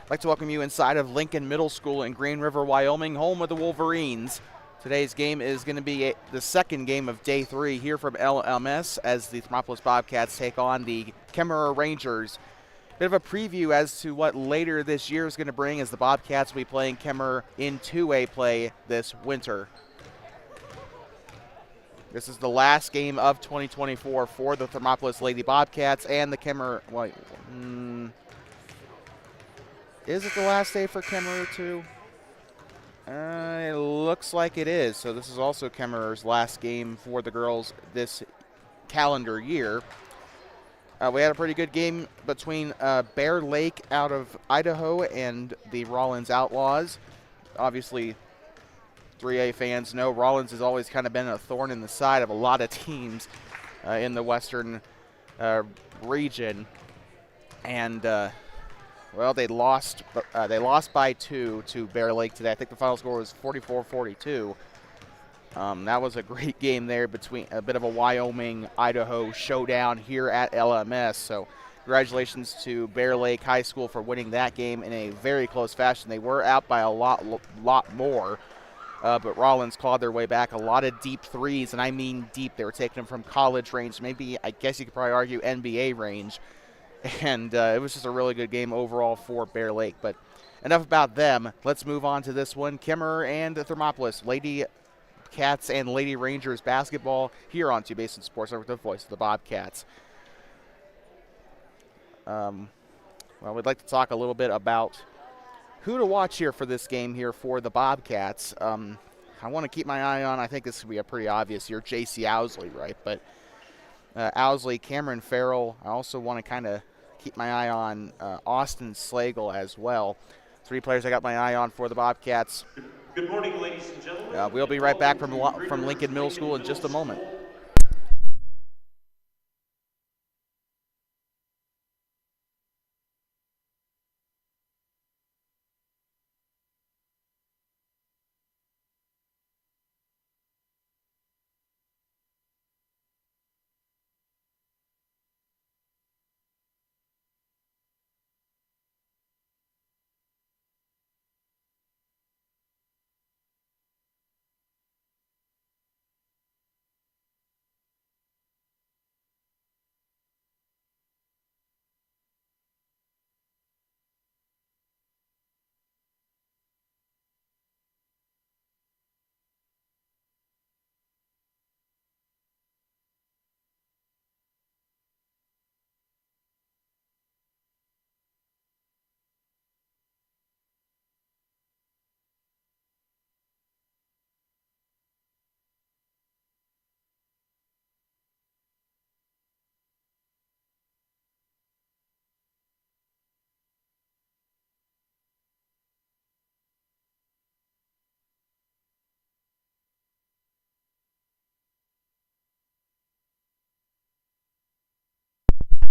I'd like to welcome you inside of Lincoln Middle School in Green River, Wyoming, home of the Wolverines. Today's game is going to be the second game of day 3 here from LMS as the Thermopolis Bobcats take on the Kemmerer Rangers. Bit of a preview as to what later this year is going to bring as the Bobcats will be playing Kemmerer in 2A play this winter. This is the last game of 2024 for the Thermopolis Lady Bobcats and the Kemmerer. Well, is it the last day for Kemmerer too? It looks like it is. So this is also Kemmerer's last game for the girls this calendar year. We had a pretty good game between Bear Lake out of Idaho and the Rollins Outlaws. Obviously, 3A fans know Rollins has always kind of been a thorn in the side of a lot of teams in the western region. And well, they lost by 2 to Bear Lake today. I think the final score was 44-42. That was a great game there between a bit of a Wyoming-Idaho showdown here at LMS. So congratulations to Bear Lake High School for winning that game in a very close fashion. They were out by a lot more, but Rollins clawed their way back. A lot of deep threes, and I mean deep. They were taking them from college range, maybe I guess you could probably argue NBA range. And it was just a really good game overall for Bear Lake. But enough about them. Let's move on to this one. Kemmerer and Thermopolis Lady Cats and Lady Rangers basketball here on Two Basin Sports Network, the voice of the Bobcats. Well, we'd like to talk a little bit about who to watch here for this game here for the Bobcats. I want to keep my eye on, I think this would be a pretty obvious here, J.C. Owsley, right? But Owsley, Cameron Farrell, I also want to kind of keep my eye on Austin Slagle as well. 3 players I got my eye on for the Bobcats. Good morning, ladies and gentlemen. We'll be right back from Lincoln Middle School in just a moment.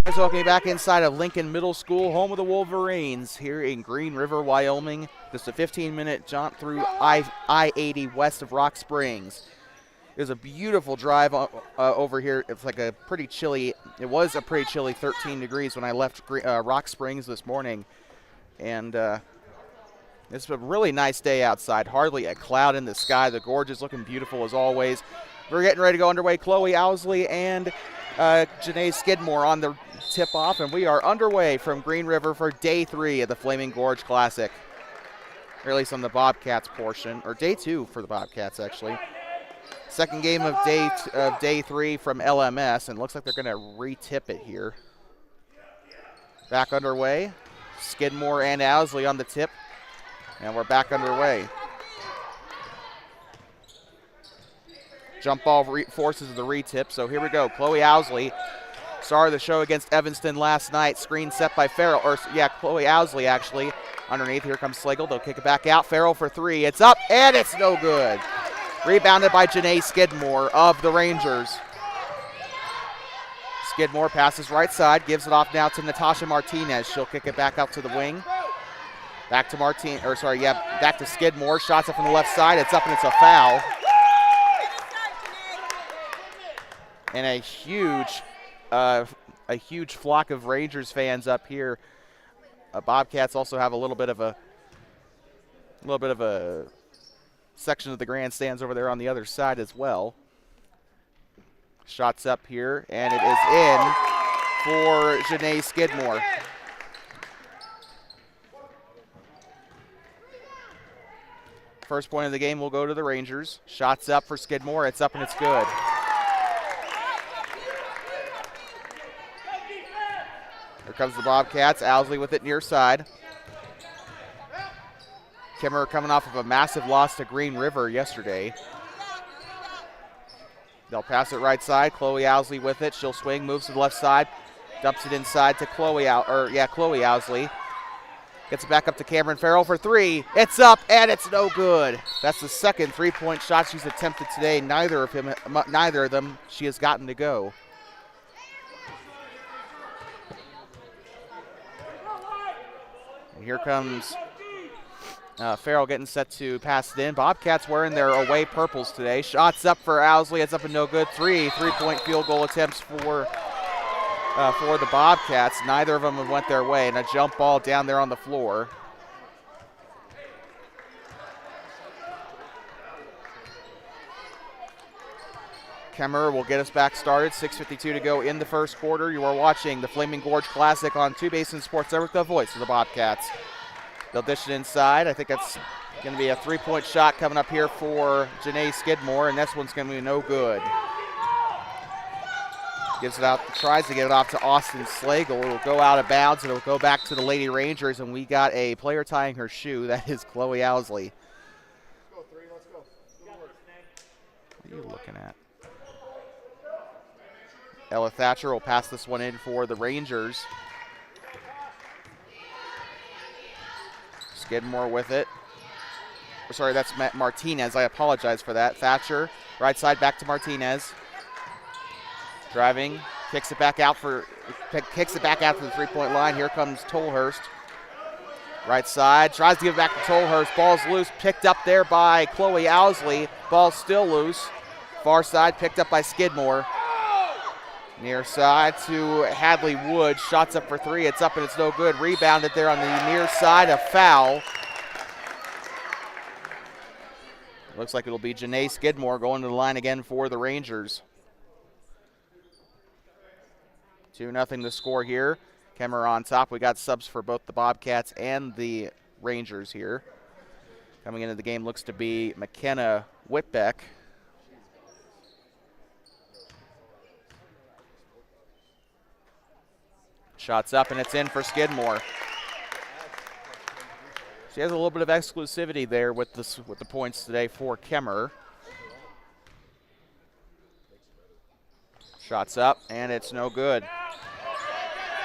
Let's welcome you back inside of Lincoln Middle School, home of the Wolverines, here in Green River, Wyoming. Just a 15-minute jaunt through I-80 west of Rock Springs. It was a beautiful drive over here. It's like a pretty chilly, it was a pretty chilly 13 degrees when I left Rock Springs this morning. And it's a really nice day outside. Hardly a cloud in the sky. The gorge is looking beautiful as always. We're getting ready to go underway. Chloe Owsley and Janae Skidmore on the tip-off, and we are underway from Green River for day 3 of the Flaming Gorge Classic. Or at least on the Bobcats portion, or day 2 for the Bobcats, actually. Second game of day 3 from LMS, and looks like they're going to re-tip it here. Back underway. Skidmore and Owsley on the tip, and we're back underway. Jump ball forces the re-tip, so here we go. Chloe Owsley, star of the show against Evanston last night. Screen set by Farrell, Chloe Owsley actually. Underneath, here comes Slagle. They'll kick it back out. Farrell for 3. It's up, and it's no good. Rebounded by Janae Skidmore of the Rangers. Skidmore passes right side, gives it off now to Natasha Martinez. She'll kick it back out to the wing. Back to back to Skidmore. Shots it from the left side. It's up, and it's a foul. And a huge flock of Rangers fans up here Bobcats also have a little bit of a section of the grandstands over there on the other side as well. Shots up here, and it is in for Janae Skidmore. First point of the game will go to the Rangers. Shots up for Skidmore. It's up and it's good. Here comes the Bobcats. Owsley with it near side. Kemmerer coming off of a massive loss to Green River yesterday. They'll pass it right side. Chloe Owsley with it. She'll swing, moves to the left side, dumps it inside to Chloe Owsley. Gets it back up to Cameron Farrell for three. It's up and it's no good. That's the second three-point shot she's attempted today. Neither of them she has gotten to go. And here comes Farrell getting set to pass it in. Bobcats wearing their away purples today. Shots up for Owsley. It's up and no good. Three-point field goal attempts for the Bobcats. Neither of them have went their way, and a jump ball down there on the floor. Kemmerer will get us back started. 6:52 to go in the first quarter. You are watching the Flaming Gorge Classic on Two Basin Sports Network, the voice of the Bobcats. They'll dish it inside. I think that's going to be a three-point shot coming up here for Janae Skidmore, and this one's going to be no good. Gives it out, tries to get it off to Austin Slagle. It'll go out of bounds, and it'll go back to the Lady Rangers, and we got a player tying her shoe. That is Chloe Owsley. Let's go, 3, let's go. What are you looking at? Ella Thatcher will pass this one in for the Rangers. Skidmore with it. Sorry, that's Martinez. I apologize for that. Thatcher, right side back to Martinez. Driving, kicks it back out to the three-point line. Here comes Tolhurst. Right side, tries to give it back to Tolhurst. Ball's loose, picked up there by Chloe Owsley. Ball's still loose. Far side, picked up by Skidmore. Near side to Hadley Wood. Shots up for three. It's up and it's no good. Rebounded there on the near side. A foul. Looks like it'll be Janae Skidmore going to the line again for the Rangers. 2-0 the score here. Kemmerer on top. We got subs for both the Bobcats and the Rangers here. Coming into the game looks to be McKenna Whitbeck. Shots up and it's in for Skidmore. She has a little bit of exclusivity there with the points today for Kemmerer. Shots up and it's no good.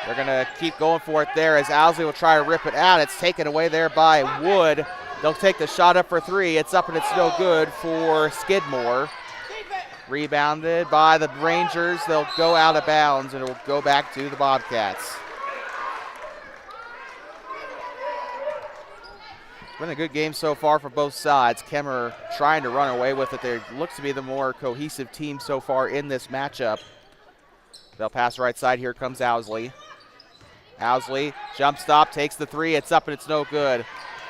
They're going to keep going for it there as Owsley will try to rip it out. It's taken away there by Wood. They'll take the shot up for three. It's up and it's no good for Skidmore. Rebounded by the Rangers. They'll go out of bounds and it will go back to the Bobcats. It's been a good game so far for both sides. Kemmerer trying to run away with it. They look to be the more cohesive team so far in this matchup. They'll pass right side. Here comes Owsley. Owsley, jump stop, takes the three. It's up and it's no good.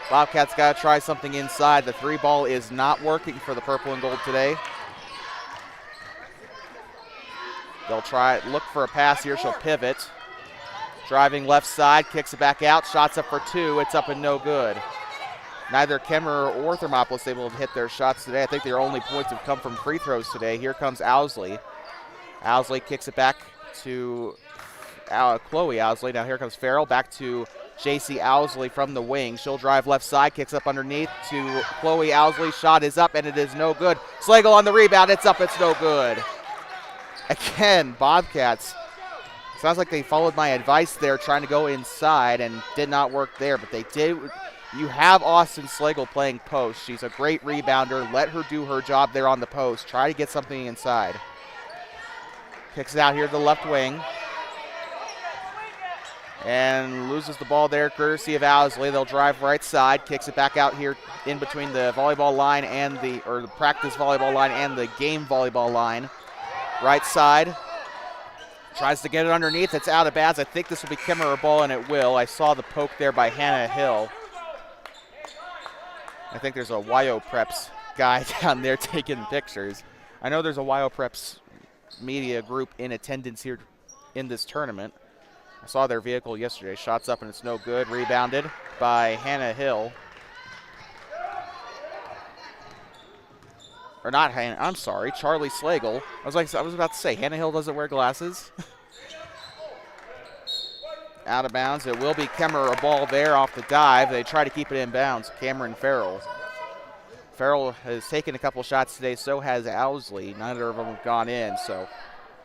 Bobcats got to try something inside. The three ball is not working for the purple and gold today. They'll look for a pass here. She'll pivot. Driving left side, kicks it back out. Shots up for two. It's up and no good. Neither Kemmerer or Thermopolis able to hit their shots today. I think their only points have come from free throws today. Here comes Owsley. Owsley kicks it back to Chloe Owsley. Now here comes Farrell back to JC Owsley from the wing. She'll drive left side, kicks up underneath to Chloe Owsley. Shot is up and it is no good. Slagle on the rebound. It's up. It's no good. Again, Bobcats. Sounds like they followed my advice there, trying to go inside, and did not work there. But they did. You have Austin Slagle playing post. She's a great rebounder. Let her do her job there on the post. Try to get something inside. Kicks it out here to the left wing. And loses the ball there, courtesy of Owsley. They'll drive right side, kicks it back out here in between the volleyball line and the practice volleyball line and the game volleyball line. Right side. Tries to get it underneath. It's out of bounds. I think this will be Kemmerer ball, and it will. I saw the poke there by Hannah Hill. I think there's a YO Preps guy down there taking pictures. I know there's a YO Preps media group in attendance here in this tournament. I saw their vehicle yesterday. Shots up, and it's no good. Rebounded by Hannah Hill. Or not Hannah, I'm sorry, Charlie Slagle. I was about to say, Hannah Hill doesn't wear glasses. Out of bounds. It will be Kemmerer, a ball there off the dive. They try to keep it in bounds. Cameron Farrell. Farrell has taken a couple shots today, so has Owsley. Neither of them have gone in, so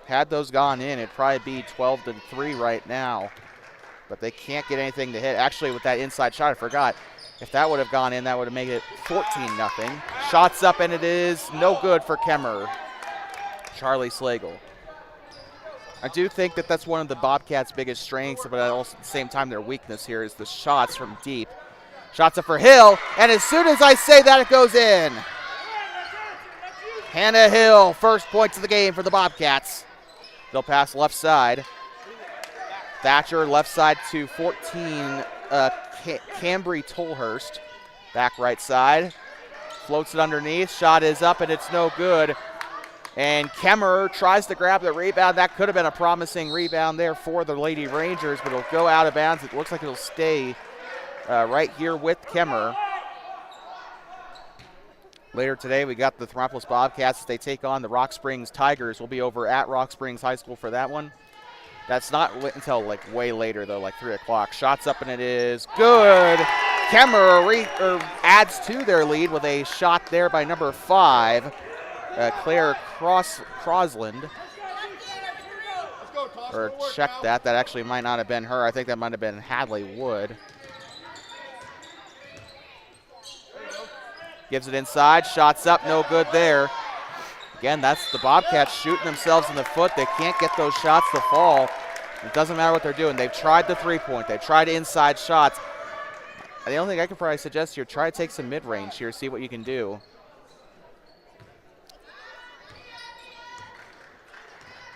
had those gone in, it'd probably be 12-3 right now. But they can't get anything to hit. Actually, with that inside shot, I forgot. If that would have gone in, that would have made it 14-0. Shots up, and it is no good for Kemmerer. Charlie Slagle. I do think that that's one of the Bobcats' biggest strengths, but also at the same time their weakness here is the shots from deep. Shots up for Hill, and as soon as I say that, it goes in. Hannah Hill, first points of the game for the Bobcats. They'll pass left side. Thatcher left side to 14, Cambry Tolhurst. Back right side. Floats it underneath. Shot is up, and it's no good. And Kemmerer tries to grab the rebound. That could have been a promising rebound there for the Lady Rangers, but it'll go out of bounds. It looks like it'll stay right here with Kemmerer. Later today, we got the Thermopolis Bobcats. They take on the Rock Springs Tigers. We'll be over at Rock Springs High School for that one. That's not until like way later, though, like 3 o'clock. Shots up, and it is good. Kemmerer adds to their lead with a shot there by number 5, Claire Crosland. Or check that. That actually might not have been her. I think that might have been Hadley Wood. Gives it inside. Shots up. No good there. Again, that's the Bobcats shooting themselves in the foot. They can't get those shots to fall. It doesn't matter what they're doing. They've tried the three-point. They've tried inside shots. The only thing I could probably suggest here, try to take some mid-range here, see what you can do.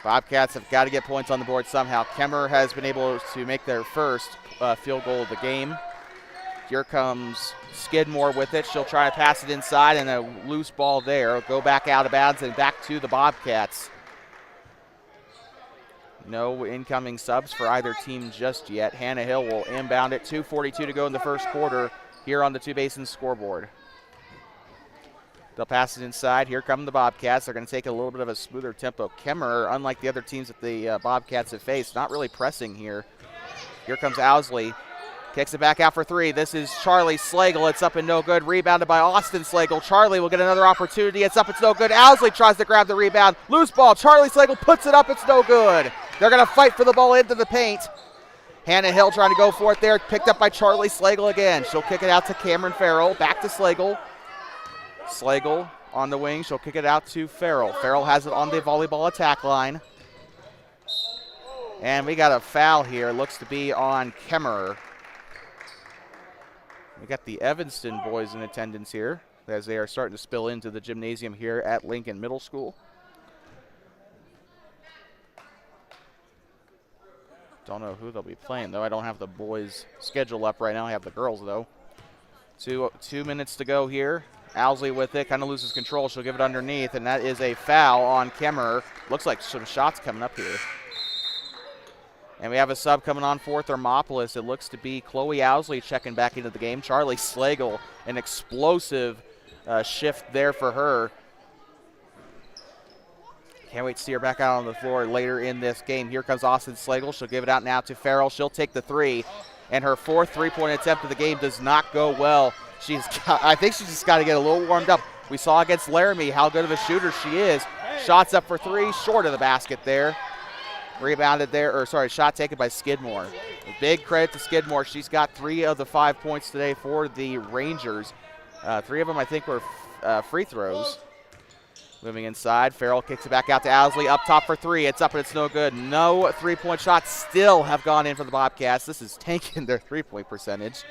Bobcats have got to get points on the board somehow. Kemmerer has been able to make their first field goal of the game. Here comes Skidmore with it. She'll try to pass it inside, and a loose ball there. Go back out of bounds and back to the Bobcats. No incoming subs for either team just yet. Hannah Hill will inbound it. 2:42 to go in the first quarter here on the Two Basins scoreboard. They'll pass it inside. Here come the Bobcats. They're going to take a little bit of a smoother tempo. Kemmerer, unlike the other teams that the Bobcats have faced, not really pressing here. Here comes Owsley. Kicks it back out for 3. This is Charlie Slagle. It's up and no good. Rebounded by Austin Slagle. Charlie will get another opportunity. It's up. It's no good. Owsley tries to grab the rebound. Loose ball. Charlie Slagle puts it up. It's no good. They're going to fight for the ball into the paint. Hannah Hill trying to go for it there. Picked up by Charlie Slagle again. She'll kick it out to Cameron Farrell. Back to Slagle. Slagle on the wing. She'll kick it out to Farrell. Farrell has it on the volleyball attack line. And we got a foul here. Looks to be on Kemmerer. We got the Evanston boys in attendance here as they are starting to spill into the gymnasium here at Lincoln Middle School. Don't know who they'll be playing, though. I don't have the boys' schedule up right now. I have the girls, though. 2 minutes to go here. Owsley with it, kind of loses control. She'll give it underneath, and that is a foul on Kemmerer. Looks like some shots coming up here. And we have a sub coming on for Thermopolis. It looks to be Chloe Owsley checking back into the game. Charlie Slagle, an explosive shift there for her. Can't wait to see her back out on the floor later in this game. Here comes Austin Slagle. She'll give it out now to Farrell. She'll take the 3. And her 4th three-point attempt of the game does not go well. I think she's just got to get a little warmed up. We saw against Laramie how good of a shooter she is. Shots up for 3, short of the basket there. Rebounded there, shot taken by Skidmore. A big credit to Skidmore. She's got 3 of the 5 points today for the Rangers. 3 of them, I think, were free throws. Moving inside, Farrell kicks it back out to Owsley. Up top for 3. It's up and it's no good. No three-point shots still have gone in for the Bobcats. This is tanking their three-point percentage.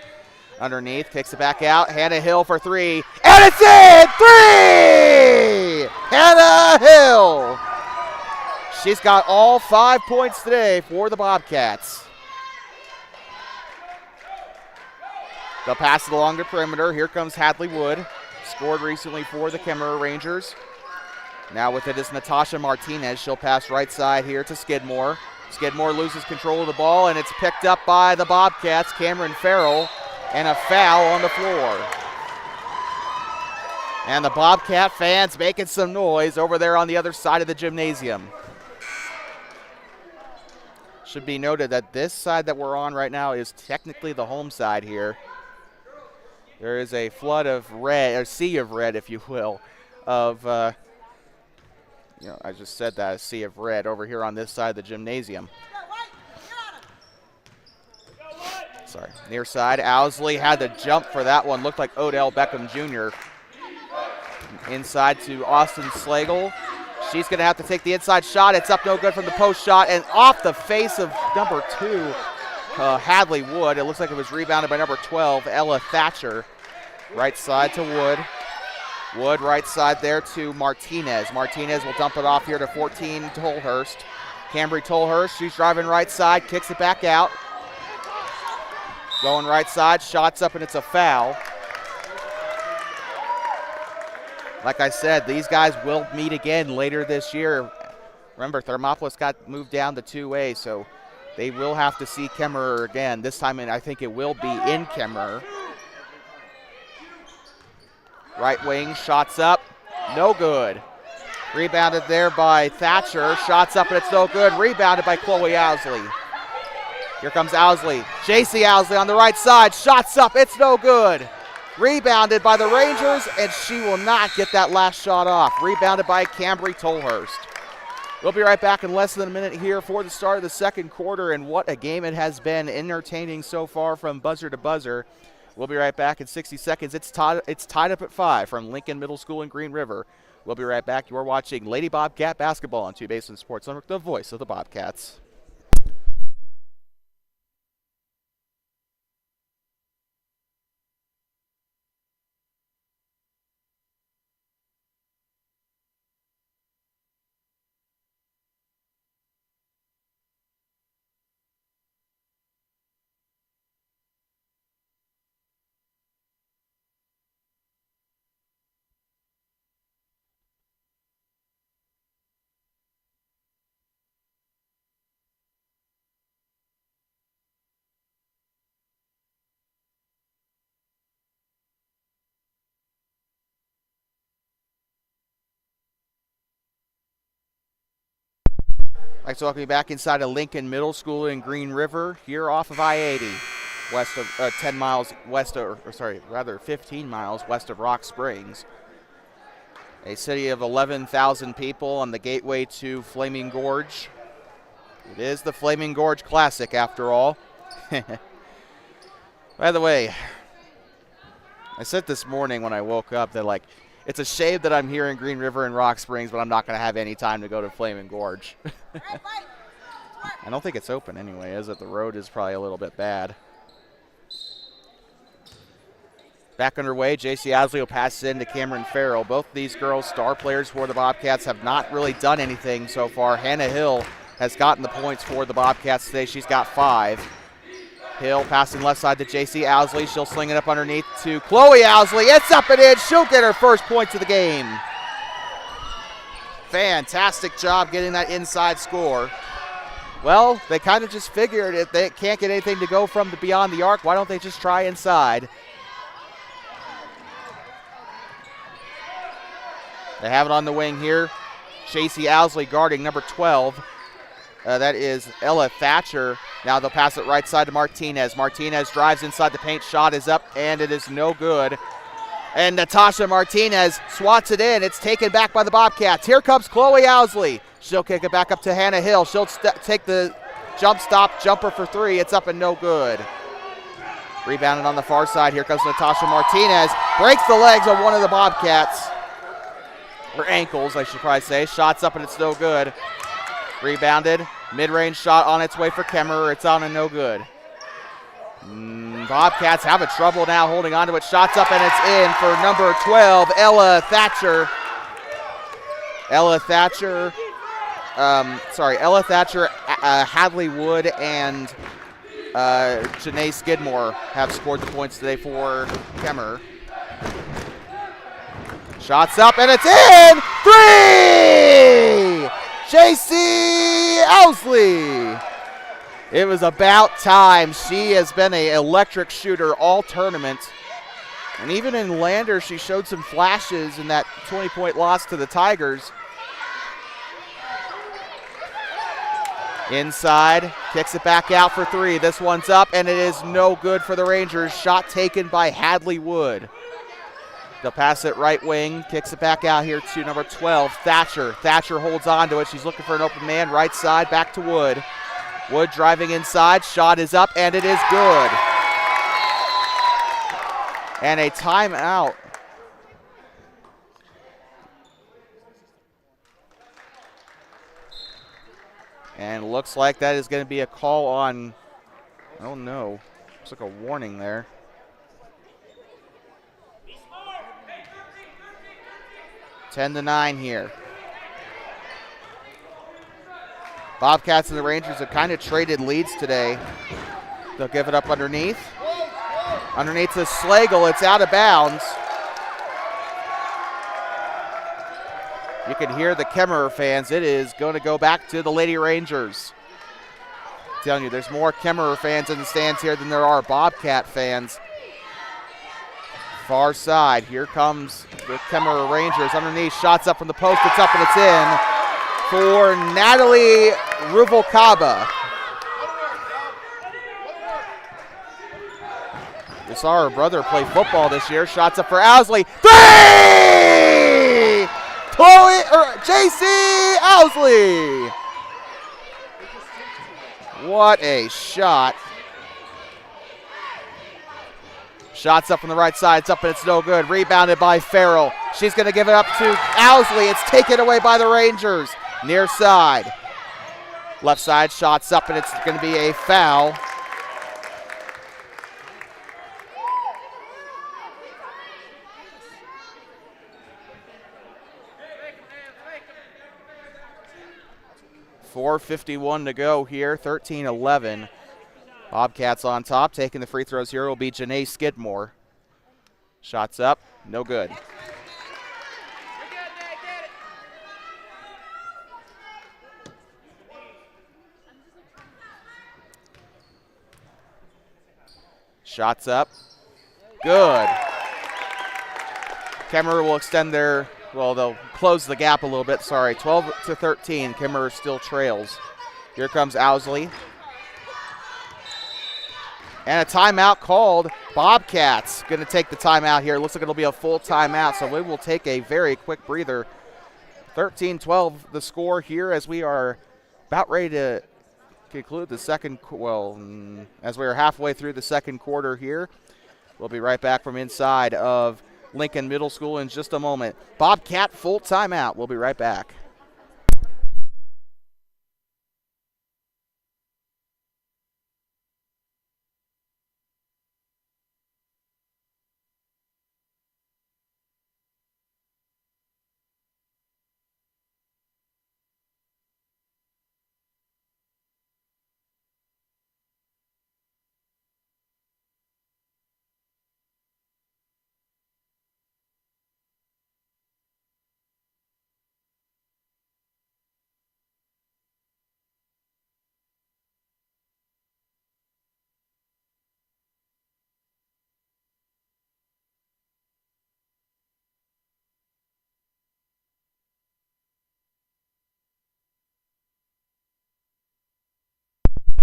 Underneath, kicks it back out. Hannah Hill for 3. And it's in! 3! Hannah Hill! she's got all 5 points today for the Bobcats. They'll pass it along the perimeter. Here comes Hadley Wood. Scored recently for the Kemmerer Rangers. Now with it is Natasha Martinez. She'll pass right side here to Skidmore. Skidmore loses control of the ball, and it's picked up by the Bobcats, Cameron Farrell, and a foul on the floor. And the Bobcat fans making some noise over there on the other side of the gymnasium. Should be noted that this side that we're on right now is technically the home side here. There is a flood of red, or sea of red, if you will, of, I just said that, a sea of red over here on this side of the gymnasium. Sorry, near side, Owsley had to jump for that one. Looked like Odell Beckham Jr. Inside to Austin Slagle. She's going to have to take the inside shot. It's up no good from the post shot, and off the face of number 2, Hadley Wood. It looks like it was rebounded by number 12, Ella Thatcher. Right side to Wood. Wood right side there to Martinez. Martinez will dump it off here to 14, Tolhurst. Cambry Tolhurst, she's driving right side, kicks it back out. Going right side, shots up, and it's a foul. Like I said, these guys will meet again later this year. Remember, Thermopolis got moved down to 2A, so they will have to see Kemmerer again. This time, and I think it will be in Kemmerer. Right wing, shots up, no good. Rebounded there by Thatcher, shots up, and it's no good. Rebounded by Chloe Owsley. Here comes Owsley. JC Owsley on the right side, shots up, it's no good. Rebounded by the Rangers, and she will not get that last shot off. Rebounded by Cambry Tolhurst. We'll be right back in less than a minute here for the start of the second quarter, and what a game it has been. Entertaining so far from buzzer to buzzer. We'll be right back in 60 seconds. It's tied up at 5 from Lincoln Middle School in Green River. We'll be right back. You're watching Lady Bobcat basketball on 2 Basin Sports Network, the voice of the Bobcats. I'd like to welcome you back inside of Lincoln Middle School in Green River, here off of I-80, west of 10 miles west of, or sorry, rather 15 miles west of Rock Springs. A city of 11,000 people on the gateway to Flaming Gorge. It is the Flaming Gorge Classic, after all. By the way, I said this morning when I woke up that, like, it's a shame that I'm here in Green River and Rock Springs, but I'm not going to have any time to go to Flaming Gorge. I don't think it's open anyway, is it? The road is probably a little bit bad. Back underway, J.C. Owsley will pass it in to Cameron Farrell. Both these girls, star players for the Bobcats, have not really done anything so far. Hannah Hill has gotten the points for the Bobcats today. She's got 5. Hill passing left side to J.C. Owsley. She'll sling it up underneath to Chloe Owsley. It's up and in. She'll get her first points of the game. Fantastic job getting that inside score. Well, they kind of just figured if they can't get anything to go from beyond the arc, why don't they just try inside? They have it on the wing here. J.C. Owsley guarding number 12. That is Ella Thatcher. Now they'll pass it right side to Martinez. Martinez drives inside the paint. Shot is up, and it is no good. And Natasha Martinez swats it in. It's taken back by the Bobcats. Here comes Chloe Owsley. She'll kick it back up to Hannah Hill. She'll take the jumper for 3. It's up and no good. Rebounded on the far side. Here comes Natasha Martinez. Breaks the legs of one of the Bobcats. Or ankles, I should probably say. Shots up, and it's no good. Rebounded. Mid-range shot on its way for Kemmerer. It's on and no good. Bobcats having trouble now holding on to it. Shots up, and it's in for number 12, Ella Thatcher. Ella Thatcher Ella Thatcher, Hadley Wood, and Janae Skidmore have scored the points today for Kemmerer. Shots up, and it's in! 3! JC Owsley! It was about time. She has been an electric shooter all tournament. And even in Lander, she showed some flashes in that 20-point loss to the Tigers. Inside, kicks it back out for 3. This one's up, and it is no good for the Rangers. Shot taken by Hadley Wood. They'll pass it right wing, kicks it back out here to number 12, Thatcher. Thatcher holds on to it. She's looking for an open man. Right side, back to Wood. Wood driving inside. Shot is up, and it is good. And a timeout. And looks like that is going to be a call on, oh no, looks like a warning there. Ten to 9 here. Bobcats and the Rangers have kind of traded leads today. They'll give it up underneath. Underneath to Slagle, it's out of bounds. You can hear the Kemmerer fans. It is going to go back to the Lady Rangers. I'm telling you, there's more Kemmerer fans in the stands here than there are Bobcat fans. Far side, here comes the Kemmerer Rangers underneath. Shots up from the post, it's up and it's in for Natalie Ruvalcaba. We saw her brother play football this year. Shots up for Owsley. 3! JC Owsley! What a shot. Shots up from the right side. It's up and it's no good. Rebounded by Farrell. She's going to give it up to Owsley. It's taken away by the Rangers. Near side. Left side, shots up, and it's going to be a foul. .451 to go here, 13-11. Bobcats on top. Taking the free throws here will be Janae Skidmore. Shots up, no good. Shots up, good. Kemmerer will extend their, well, they'll close the gap a little bit, sorry. 12-13, Kemmerer still trails. Here comes Owsley. And a timeout called. Bobcats going to take the timeout here. Looks like it'll be a full timeout, so we will take a very quick breather. 13-12 the score here as we are about ready to conclude the second, well, as we are halfway through the second quarter here. We'll be right back from inside of Lincoln Middle School in just a moment. Bobcat full timeout. We'll be right back.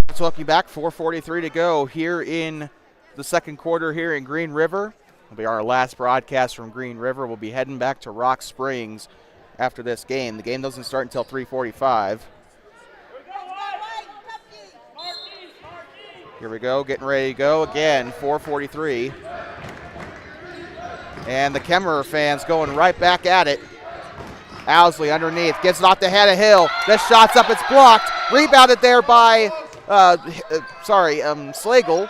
Let's welcome you back. 4:43 to go here in the second quarter here in Green River. It'll be our last broadcast from Green River. We'll be heading back to Rock Springs after this game. The game doesn't start until 3:45. Here we go, getting ready to go again. 4:43. And the Kemmerer fans going right back at it. Owsley underneath, gets it off the head of Hill. This shot's up, it's blocked. Rebounded there by Slagle.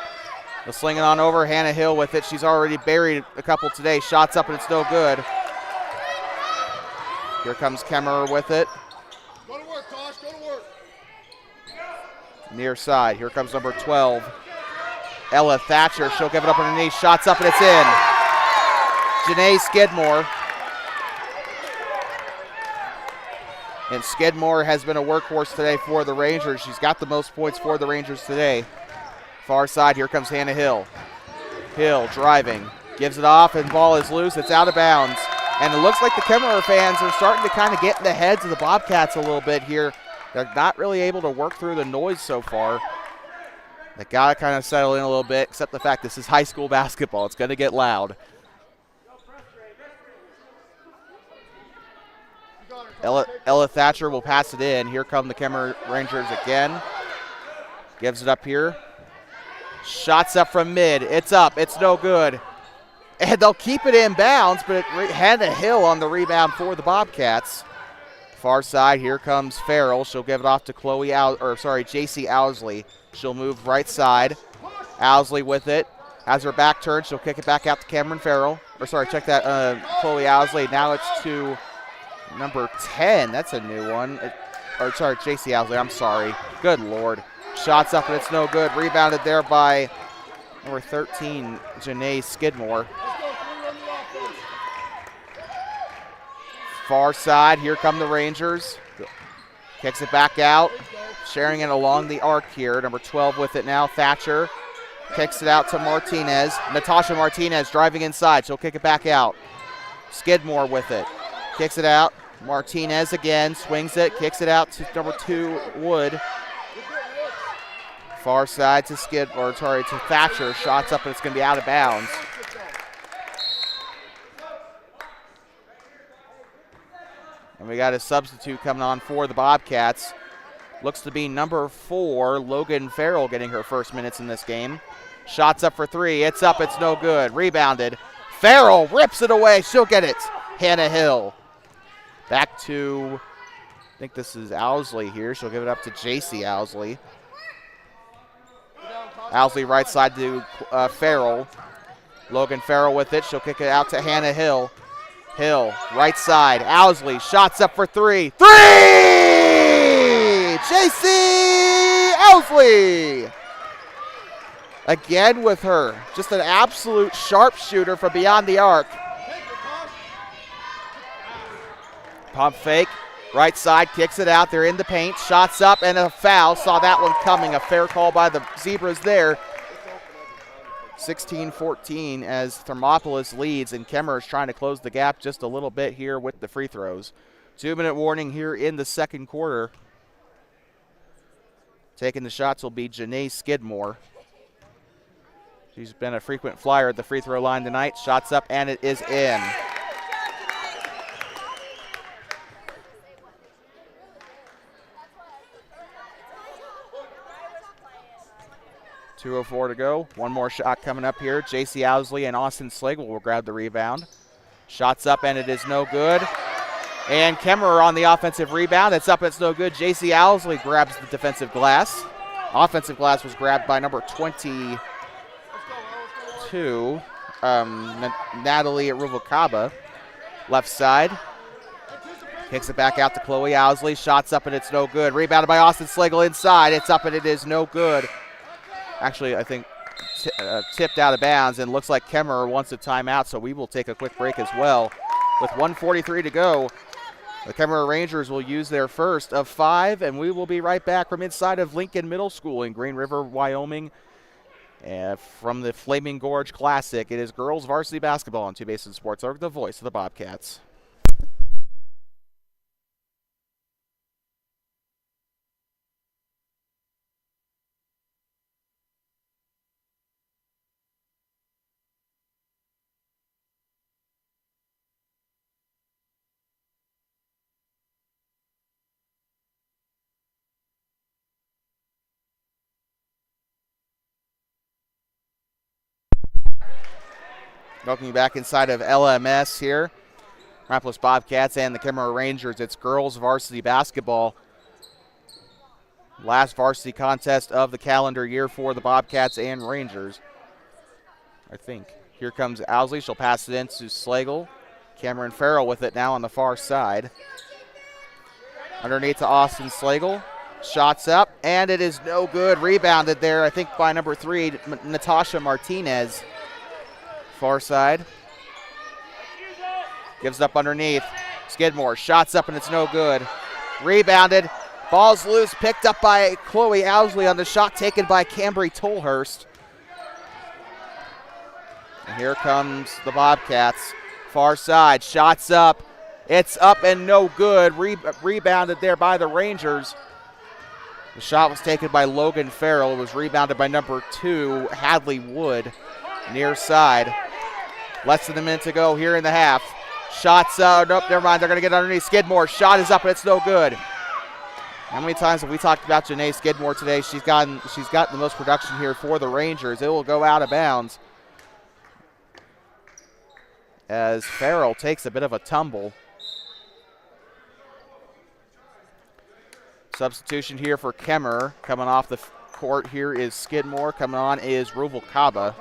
The slinging on over, Hannah Hill with it. She's already buried a couple today. Shots up and it's no good. Here comes Kemmerer with it. Go to work, Tosh. Near side. Here comes number 12, Ella Thatcher. She'll give it up underneath. Shots up and it's in. Janae Skidmore. And Skidmore has been a workhorse today for the Rangers. She's got the most points for the Rangers today. Far side, here comes Hannah Hill. Hill driving, gives it off, and ball is loose. It's out of bounds. And it looks like the Kemmerer fans are starting to kind of get in the heads of the Bobcats a little bit here. They're not really able to work through the noise so far. They got to kind of settle in a little bit, except the fact this is high school basketball. It's going to get loud. Ella Thatcher will pass it in. Here come the Kemmerer Rangers again. Gives it up here. Shots up from mid. It's up. It's no good. And they'll keep it in bounds, but Hannah Hill on the rebound for the Bobcats. Far side, here comes Farrell. She'll give it off to JC Owsley. She'll move right side. Owsley with it. Has her back turned. She'll kick it back out to Cameron Farrell. Check that, Chloe Owsley. Now it's to number 10. That's a new one. JC Owsley. I'm sorry. Good Lord. Shots up and it's no good. Rebounded there by number 13, Janae Skidmore. Far side, here come the Rangers. Kicks it back out, sharing it along the arc here. Number 12 with it now, Thatcher. Kicks it out to Martinez. Natasha Martinez driving inside. She'll kick it back out. Skidmore with it. Kicks it out. Martinez again, swings it, kicks it out to number 2, Wood. Far side to Thatcher. Shots up, and it's going to be out of bounds. And we got a substitute coming on for the Bobcats. Looks to be number 4, Logan Farrell, getting her first minutes in this game. Shots up for 3. It's up. It's no good. Rebounded. Farrell rips it away. She'll get it. Hannah Hill. Back to, I think this is Owsley here. She'll give it up to JC Owsley. Owsley right side to Farrell. Logan Farrell with it. She'll kick it out to Hannah Hill. Hill, right side. Owsley, shots up for 3. 3! JC Owsley! Again with her. Just an absolute sharpshooter from beyond the arc. Pump fake. Right side, kicks it out. They're in the paint. Shots up and a foul. Saw that one coming. A fair call by the Zebras there. 16-14 as Thermopolis leads, and Kemmerer is trying to close the gap just a little bit here with the free throws. 2-minute warning here in the second quarter. Taking the shots will be Janae Skidmore. She's been a frequent flyer at the free throw line tonight. Shots up, and it is in. .204 to go. One more shot coming up here. JC Owsley and Austin Slagle will grab the rebound. Shots up, and it is no good. And Kemmerer on the offensive rebound. It's up, it's no good. JC Owsley grabs the defensive glass. Offensive glass was grabbed by number 22, Natalie Ruvalcaba. Left side. Kicks it back out to Chloe Owsley. Shots up, and it's no good. Rebounded by Austin Slagle inside. It's up, and it is no good. Actually, I think tipped out of bounds, and looks like Kemmerer wants a timeout, so we will take a quick break as well. With 1:43 to go, the Kemmerer Rangers will use their first of 5, and we will be right back from inside of Lincoln Middle School in Green River, Wyoming. And from the Flaming Gorge Classic, it is girls varsity basketball on Two Basin Sports, the voice of the Bobcats. Welcome you back inside of LMS here. Thermopolis Bobcats and the Kemmerer Rangers. It's girls varsity basketball. Last varsity contest of the calendar year for the Bobcats and Rangers, I think. Here comes Owsley. She'll pass it in to Slagle. Cameron Farrell with it now on the far side. Underneath to Austin Slagle. Shots up, and it is no good. Rebounded there, I think, by number 3, Natasha Martinez. Far side. Gives up underneath. Skidmore, shots up, and it's no good. Rebounded. Ball's loose, picked up by Chloe Owsley on the shot taken by Cambry Tolhurst. And here comes the Bobcats. Far side, shots up. It's up and no good. Rebounded there by the Rangers. The shot was taken by Logan Farrell. It was rebounded by number 2, Hadley Wood, near side. Less than a minute to go here in the half. Shots out. Nope, never mind. They're going to get underneath. Skidmore, shot is up, and it's no good. How many times have we talked about Janae Skidmore today? She's gotten the most production here for the Rangers. It will go out of bounds as Farrell takes a bit of a tumble. Substitution here for Kemmerer. Coming off the court here is Skidmore. Coming on is Ruvalcaba.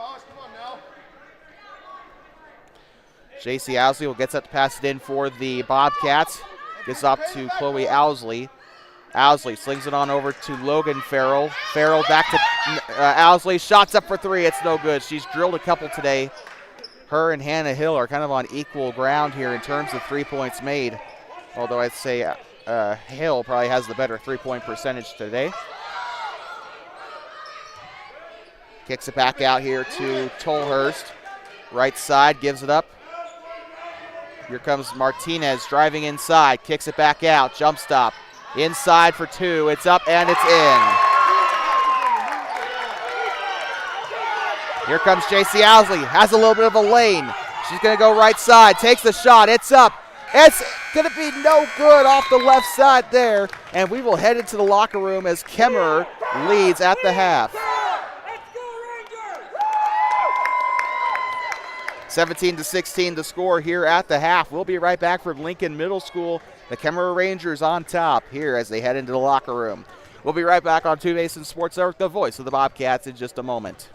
JC Owsley will get set to pass it in for the Bobcats. Gets off to Chloe Owsley. Owsley slings it on over to Logan Farrell. Farrell back to Owsley. Shots up for 3. It's no good. She's drilled a couple today. Her and Hannah Hill are kind of on equal ground here in terms of 3 points made. Although I'd say Hill probably has the better 3-point percentage today. Kicks it back out here to Tolhurst. Right side, gives it up. Here comes Martinez driving inside. Kicks it back out. Jump stop. Inside for 2. It's up and it's in. Here comes JC Owsley. Has a little bit of a lane. She's going to go right side. Takes the shot. It's up. It's going to be no good off the left side there. And we will head into the locker room as Kemmerer leads at the half. 17-16 the score here at the half. We'll be right back from Lincoln Middle School. The Kemmerer Rangers on top here as they head into the locker room. We'll be right back on Two Basin Sports Network, the voice of the Bobcats, in just a moment.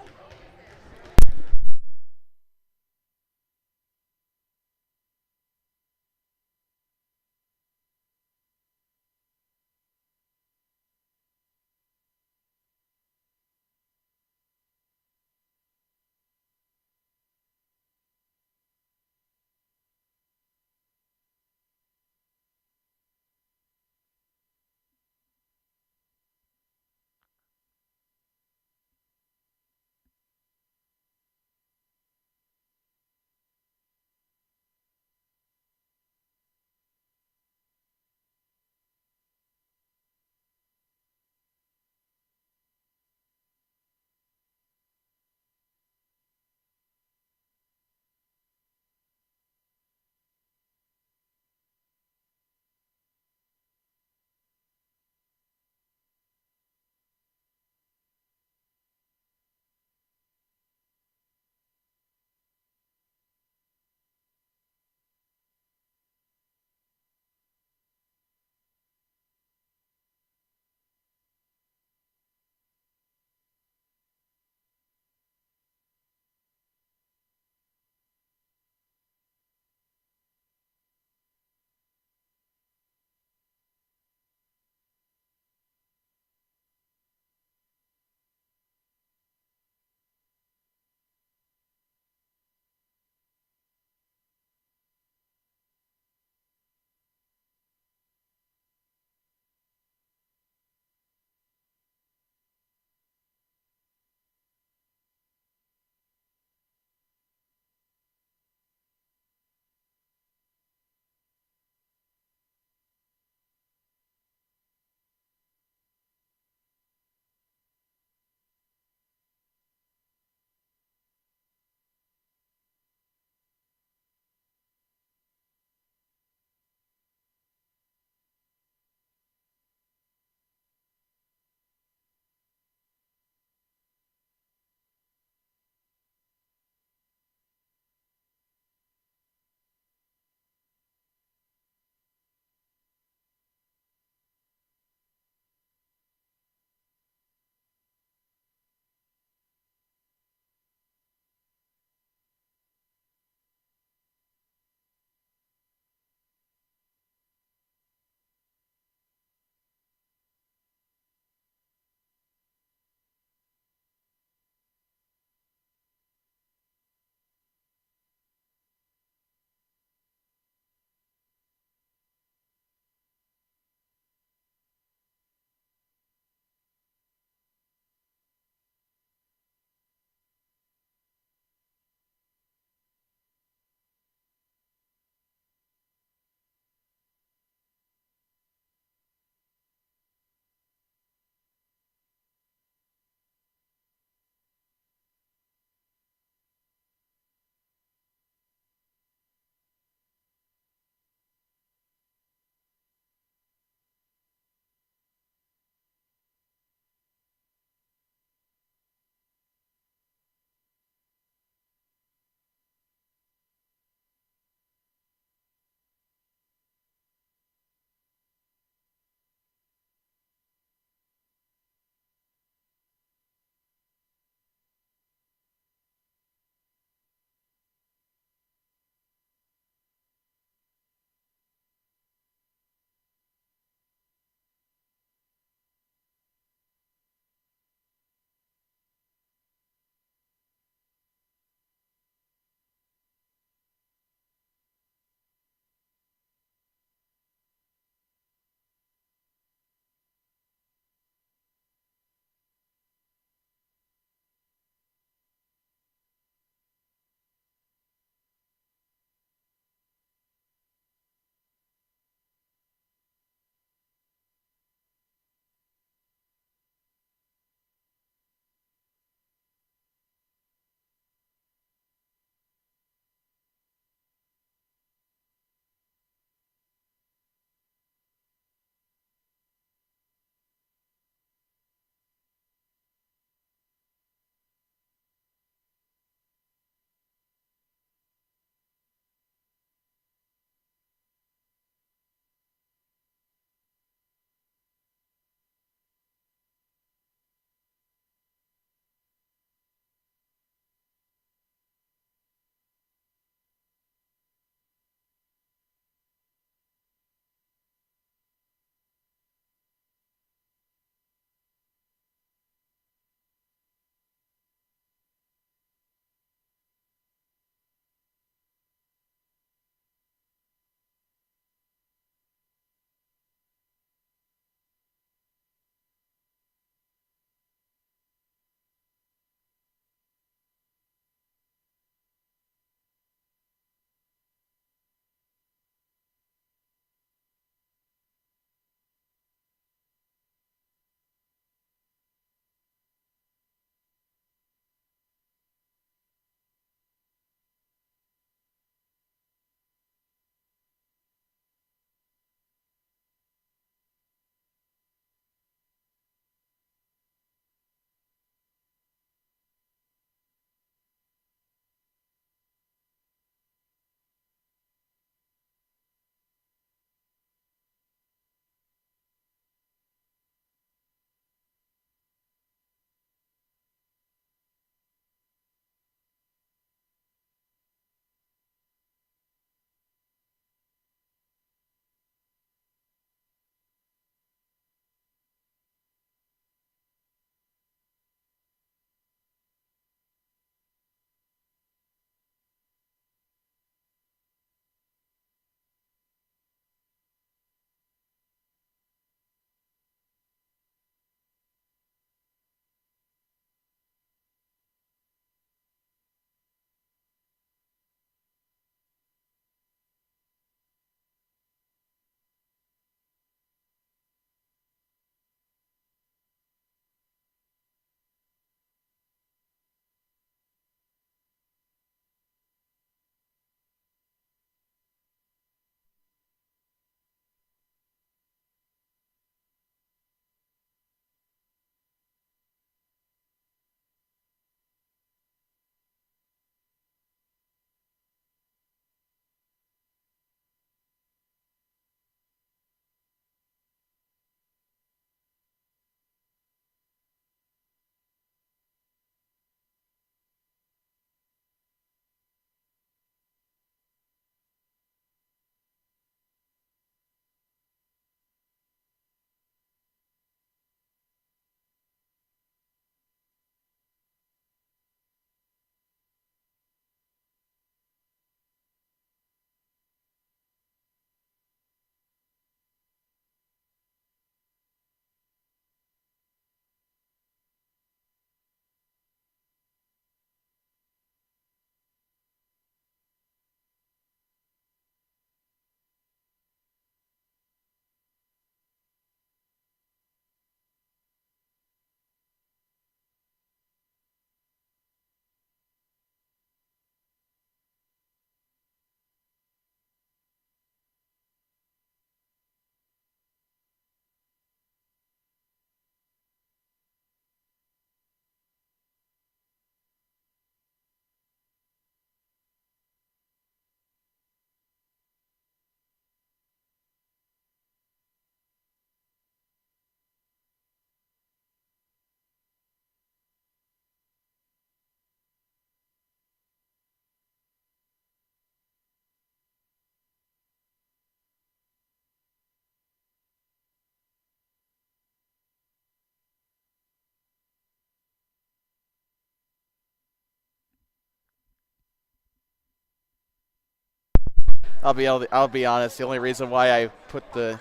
I'll be honest. The only reason why I put the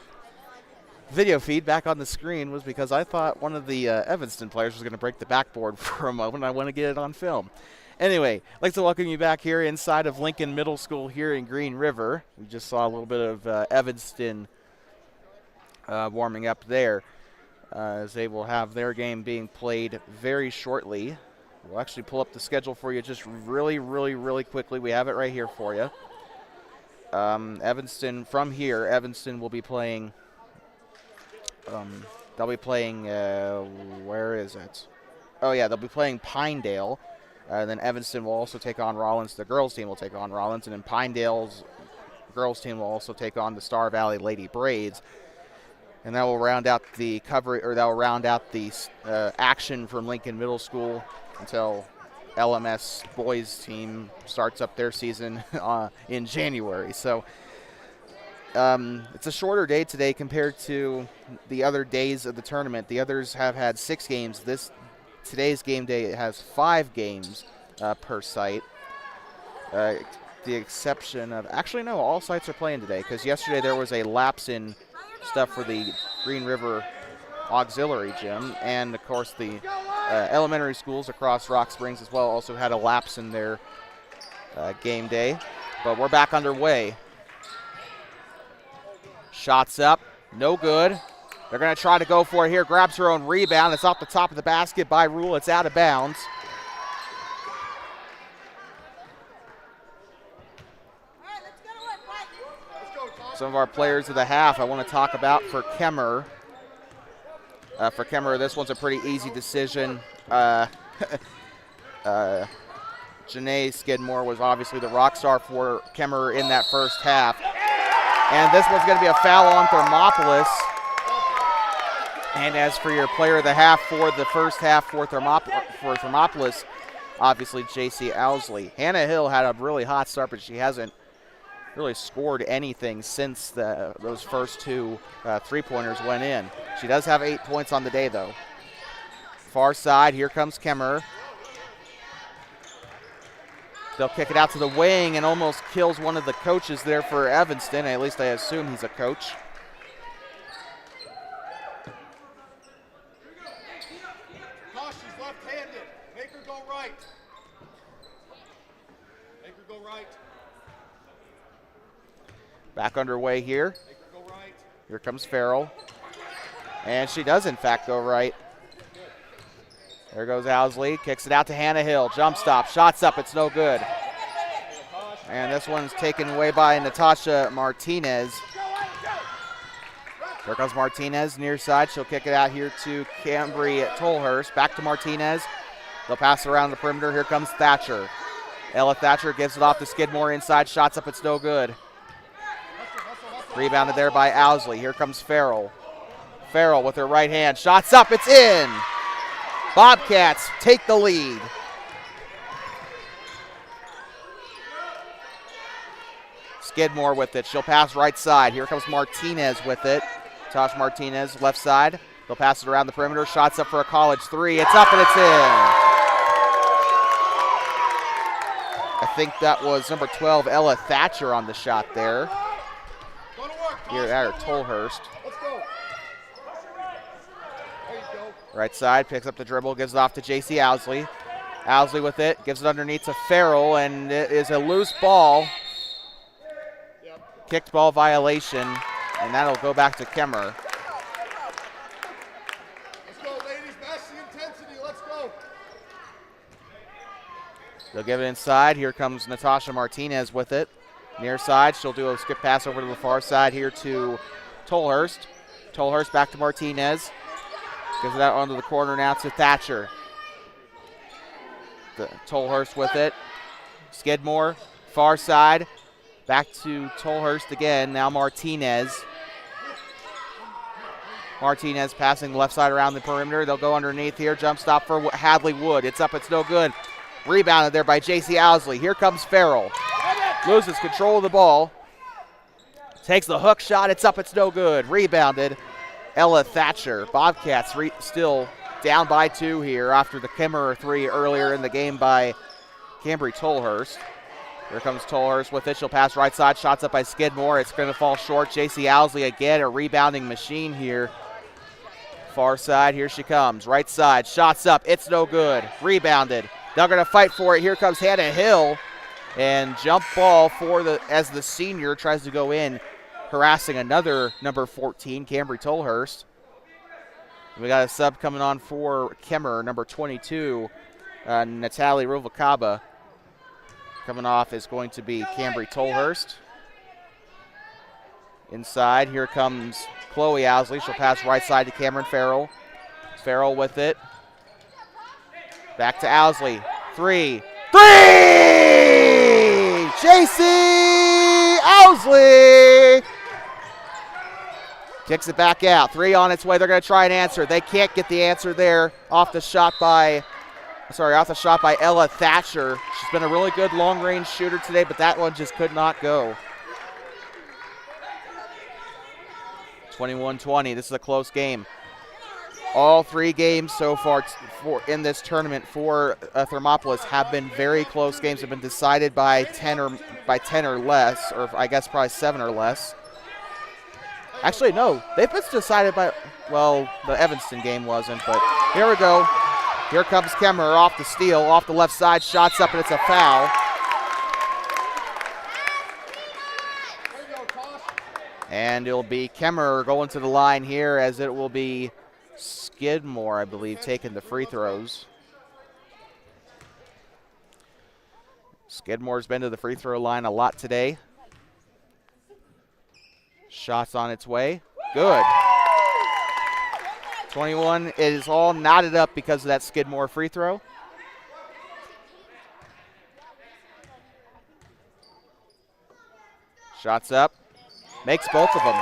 video feed back on the screen was because I thought one of the Evanston players was going to break the backboard for a moment. I want to get it on film. Anyway, I'd like to welcome you back here inside of Lincoln Middle School here in Green River. We just saw a little bit of Evanston warming up there, as they will have their game being played very shortly. We'll actually pull up the schedule for you just really quickly. We have it right here for you. Evanston will be playing, they'll be playing, where is it? Oh yeah, they'll be playing Pinedale. Then Evanston will also take on Rollins. The girls team will take on Rollins. And then Pinedale's girls team will also take on the Star Valley Lady Braids. And that will round out the action from Lincoln Middle School until LMS boys team starts up their season in January. So it's a shorter day today compared to the other days of the tournament. The others have had 6 games. Today's game day has 5 games per site. The exception of, actually no, all sites are playing today, because yesterday there was a lapse in stuff for the Green River Auxiliary Gym, and of course the elementary schools across Rock Springs as well also had a lapse in their game day. But we're back underway. Shots up, no good. They're going to try to go for it here. Grabs her own rebound. It's off the top of the basket by rule. It's out of bounds. Some of our players of the half I want to talk about for Kemmerer. For Kemmerer, this one's a pretty easy decision. Janae Skidmore was obviously the rock star for Kemmerer in that first half. And this one's going to be a foul on Thermopolis. And as for your player of the half for the first half for Thermopolis, obviously J.C. Owsley. Hannah Hill had a really hot start, but she hasn't really scored anything since those first 2 three-pointers went in. She does have 8 points on the day, though. Far side, here comes Kemmerer. They'll kick it out to the wing and almost kills one of the coaches there for Evanston. At least I assume he's a coach. She's left-handed. Make her go right. Make her go right. Back underway here. Make her go right. Here comes Farrell. And she does, in fact, go right. There goes Owsley. Kicks it out to Hannah Hill. Jump stop. Shots up. It's no good. And this one's taken away by Natasha Martinez. There comes Martinez near side. She'll kick it out here to Cambry Tolhurst. Back to Martinez. They'll pass it around the perimeter. Here comes Thatcher. Ella Thatcher gives it off to Skidmore inside. Shots up. It's no good. Rebounded there by Owsley. Here comes Farrell. Farrell with her right hand. Shots up. It's in. Bobcats take the lead. Skidmore with it. She'll pass right side. Here comes Martinez with it. Tosh Martinez, left side. They'll pass it around the perimeter. Shots up for a college 3. It's up and it's in. I think that was number 12, Ella Thatcher, on the shot there. Here at Tolhurst. Let's go. There you go. Right side, picks up the dribble, gives it off to J.C. Owsley. Owsley with it, gives it underneath to Farrell, and it is a loose ball. Kicked ball violation, and that'll go back to Kemmerer. Let's go, ladies. Match the intensity. Let's go. They'll give it inside. Here comes Natasha Martinez with it. Near side, she'll do a skip pass over to the far side here to Tolhurst. Tolhurst back to Martinez. Gives it out onto the corner now to Thatcher. Tolhurst with it. Skidmore, far side. Back to Tolhurst again. Now Martinez. Martinez passing left side around the perimeter. They'll go underneath here. Jump stop for Hadley Wood. It's up. It's no good. Rebounded there by J.C. Owsley. Here comes Farrell. Loses control of the ball. Takes the hook shot. It's up. It's no good. Rebounded. Ella Thatcher. Bobcats still down by 2 here after the Kemmerer 3 earlier in the game by Cambry Tolhurst. Here comes Tolhurst with it. She'll pass right side. Shots up by Skidmore. It's going to fall short. J.C. Owsley again, a rebounding machine here. Far side, here she comes. Right side, shots up. It's no good. Rebounded. They're going to fight for it. Here comes Hannah Hill. And jump ball as the senior tries to go in, harassing another number 14, Cambry Tolhurst. We got a sub coming on for Kemmerer, number 22, Natalie Ruvalcaba. Coming off is going to be Cambry Tolhurst. Inside, here comes Chloe Owsley. She'll pass right side to Cameron Farrell. Farrell with it. Back to Owsley. Three! J.C. Owsley kicks it back out. 3 on its way. They're going to try and answer. They can't get the answer there off the shot by Ella Thatcher. She's been a really good long-range shooter today, but that one just could not go. 21-20. This is a close game. All 3 games so far in this tournament for Thermopolis have been very close games. Have been decided by 10 or less, or I guess probably 7 or less. Actually, no, they've been decided by, well, the Evanston game wasn't, but here we go. Here comes Kemmerer off the steal, off the left side, shots up, and it's a foul. And it'll be Kemmerer going to the line here, as it will be Skidmore, I believe, taking the free throws. Skidmore's been to the free throw line a lot today. Shots on its way. Good. 21, it is all knotted up because of that Skidmore free throw. Shots up. Makes both of them.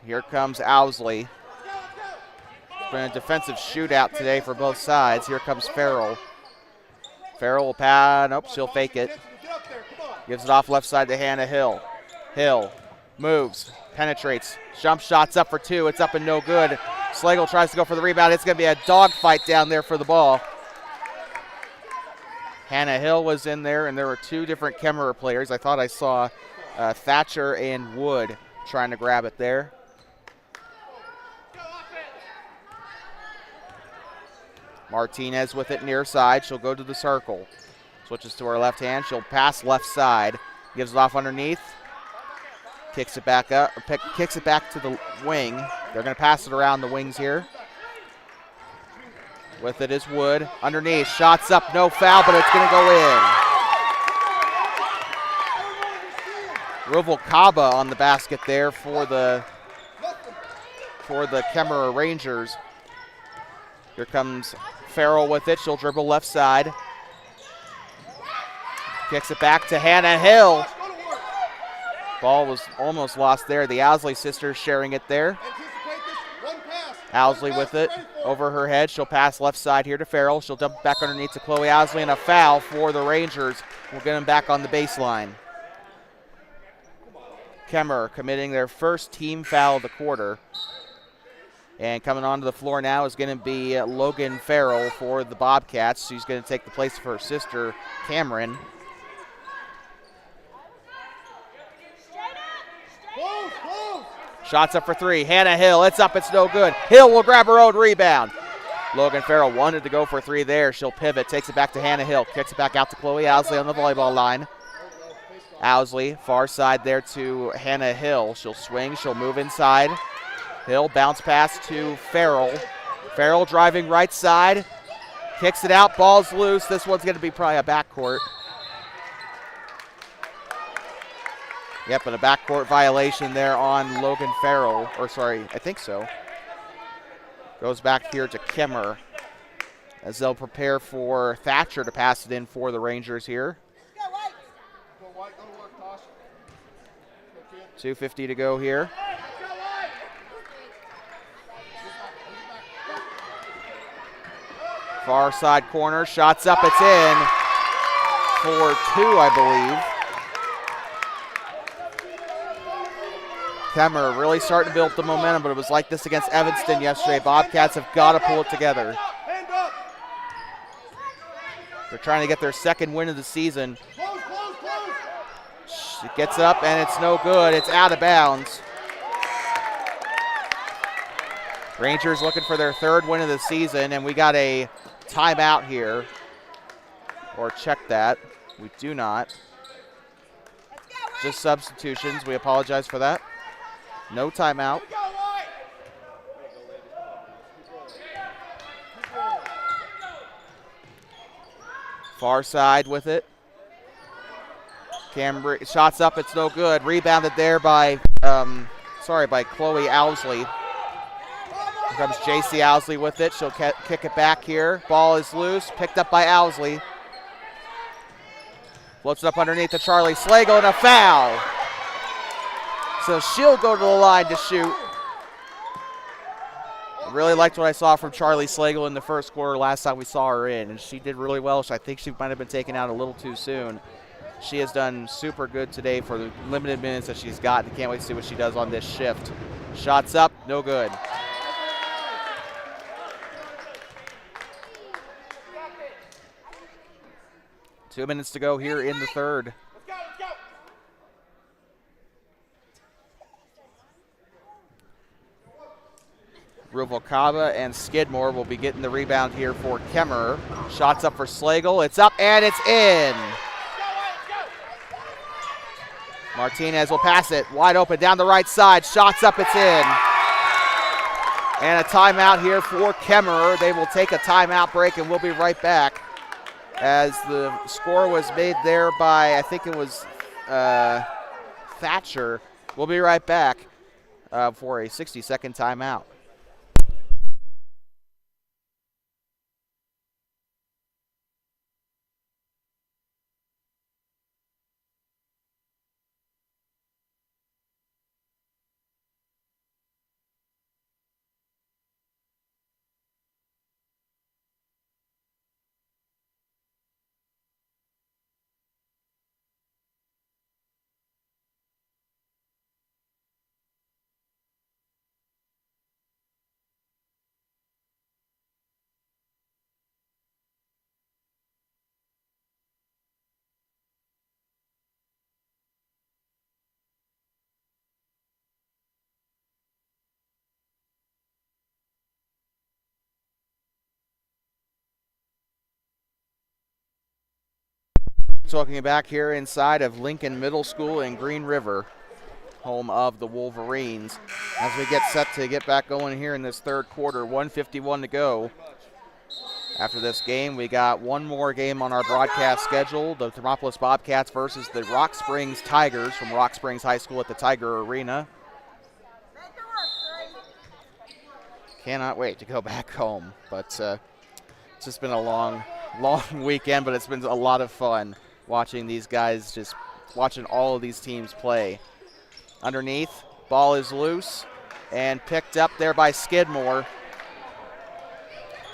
Here comes Owsley. It's been a defensive shootout today for both sides. Here comes Farrell. Farrell will pass. Nope, she'll fake it. Gives it off left side to Hannah Hill. Hill moves, penetrates, jump shots up for 2. It's up and no good. Slagle tries to go for the rebound. It's going to be a dogfight down there for the ball. Hannah Hill was in there, and there were 2 different Kemmerer players. I thought I saw Thatcher and Wood trying to grab it there. Martinez with it near side. She'll go to the circle. Switches to her left hand. She'll pass left side. Gives it off underneath. Kicks it back up. Kicks it back to the wing. They're going to pass it around the wings here. With it is Wood. Underneath. Shots up. No foul, but it's going to go in. Ruvalcaba on the basket there for the Kemmerer Rangers. Here comes Farrell with it. She'll dribble left side. Kicks it back to Hannah Hill. Ball was almost lost there. The Owsley sisters sharing it there. Owsley with it over her head. She'll pass left side here to Farrell. She'll dump back underneath to Chloe Owsley, and a foul for the Rangers. We'll get them back on the baseline. Kemmerer committing their first team foul of the quarter. And coming onto the floor now is going to be Logan Farrell for the Bobcats. She's going to take the place of her sister, Cameron. Shots up for 3. Hannah Hill, it's up, it's no good. Hill will grab her own rebound. Logan Farrell wanted to go for 3 there. She'll pivot, takes it back to Hannah Hill, kicks it back out to Chloe Owsley on the volleyball line. Owsley, far side there to Hannah Hill. She'll swing, she'll move inside. Hill, bounce pass to Farrell. Farrell driving right side, kicks it out, ball's loose. This one's going to be probably a backcourt. Yep, and a backcourt violation there on Logan Farrell, or sorry, I think so. Goes back here to Kemmerer as they'll prepare for Thatcher to pass it in for the Rangers here. 2:50 to go here. Far side corner, shots up, it's in for 2, I believe. Kemmerer really starting to build the momentum, but it was like this against Evanston yesterday. Bobcats have got to pull it together. They're trying to get their second win of the season. Close, close, close. It gets up, and it's no good. It's out of bounds. Rangers looking for their third win of the season, and we got a timeout here. Or check that. We do not. Just substitutions. We apologize for that. No timeout. Far side with it. Kemmerer shots up. It's no good. Rebounded there by Chloe Owsley. Here comes JC Owsley with it. She'll kick it back here. Ball is loose. Picked up by Owsley. Floats it up underneath to Charlie Slagle, and a foul. So she'll go to the line to shoot. I really liked what I saw from Charlie Slagle in the first quarter last time we saw her in, and she did really well. So I think she might have been taken out a little too soon. She has done super good today for the limited minutes that she's gotten. Can't wait to see what she does on this shift. Shots up, no good. Two minutes to go here in the third. Ruvalcaba and Skidmore will be getting the rebound here for Kemmerer. Shots up for Slagle. It's up and it's in. Martinez will pass it wide open down the right side. Shots up, it's in. And a timeout here for Kemmerer. They will take a timeout break, and we'll be right back. As the score was made there by, I think it was Thatcher. We'll be right back for a 60-second timeout. Talking back here inside of Lincoln Middle School in Green River, home of the Wolverines, as we get set to get back going here in this third quarter. 1:51 to go. After this game, we got one more game on our broadcast schedule, the Thermopolis Bobcats versus the Rock Springs Tigers from Rock Springs High School at the Tiger Arena. Cannot wait to go back home, but it's just been a long weekend, but it's been a lot of fun watching these guys, just watching all of these teams play. Underneath, ball is loose and picked up there by Skidmore.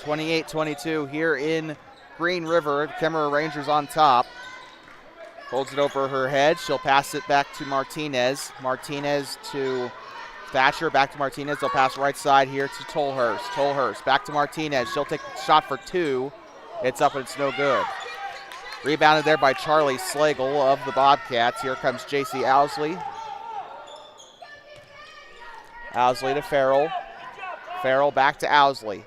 28-22 here in Green River. Kemmerer Rangers on top. Holds it over her head. She'll pass it back to Martinez. Martinez to Thatcher, back to Martinez. They'll pass right side here to Tolhurst. Tolhurst back to Martinez. She'll take the shot for two. It's up and it's no good. Rebounded there by Charlie Slagle of the Bobcats. Here comes JC Owsley. Owsley to Farrell. Farrell back to Owsley.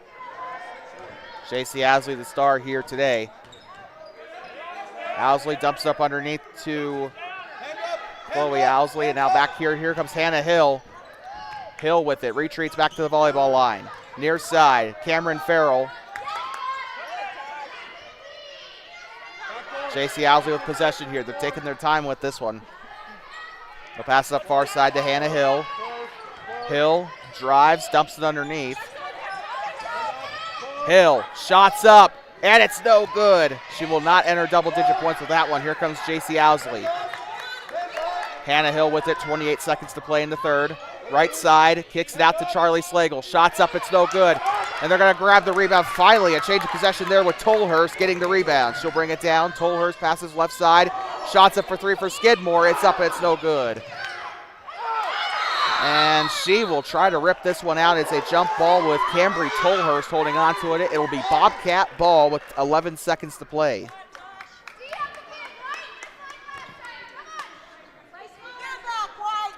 JC Owsley, the star here today. Owsley dumps up underneath to Chloe Owsley, and now back here. Here comes Hannah Hill. Hill with it, retreats back to the volleyball line. Near side, Cameron Farrell. JC Owsley with possession here. They're taking their time with this one. They'll pass it up far side to Hannah Hill. Hill drives, dumps it underneath. Hill shots up, and it's no good. She will not enter double-digit points with that one. Here comes JC Owsley. Hannah Hill with it, 28 seconds to play in the third. Right side, kicks it out to Charlie Slagle. Shots up, it's no good. And they're going to grab the rebound. Finally, a change of possession there with Tolhurst getting the rebound. She'll bring it down. Tolhurst passes left side. Shots up for three for Skidmore. It's up, it's no good. And she will try to rip this one out. It's a jump ball with Cambry Tolhurst holding on to it. It will be Bobcat ball with 11 seconds to play.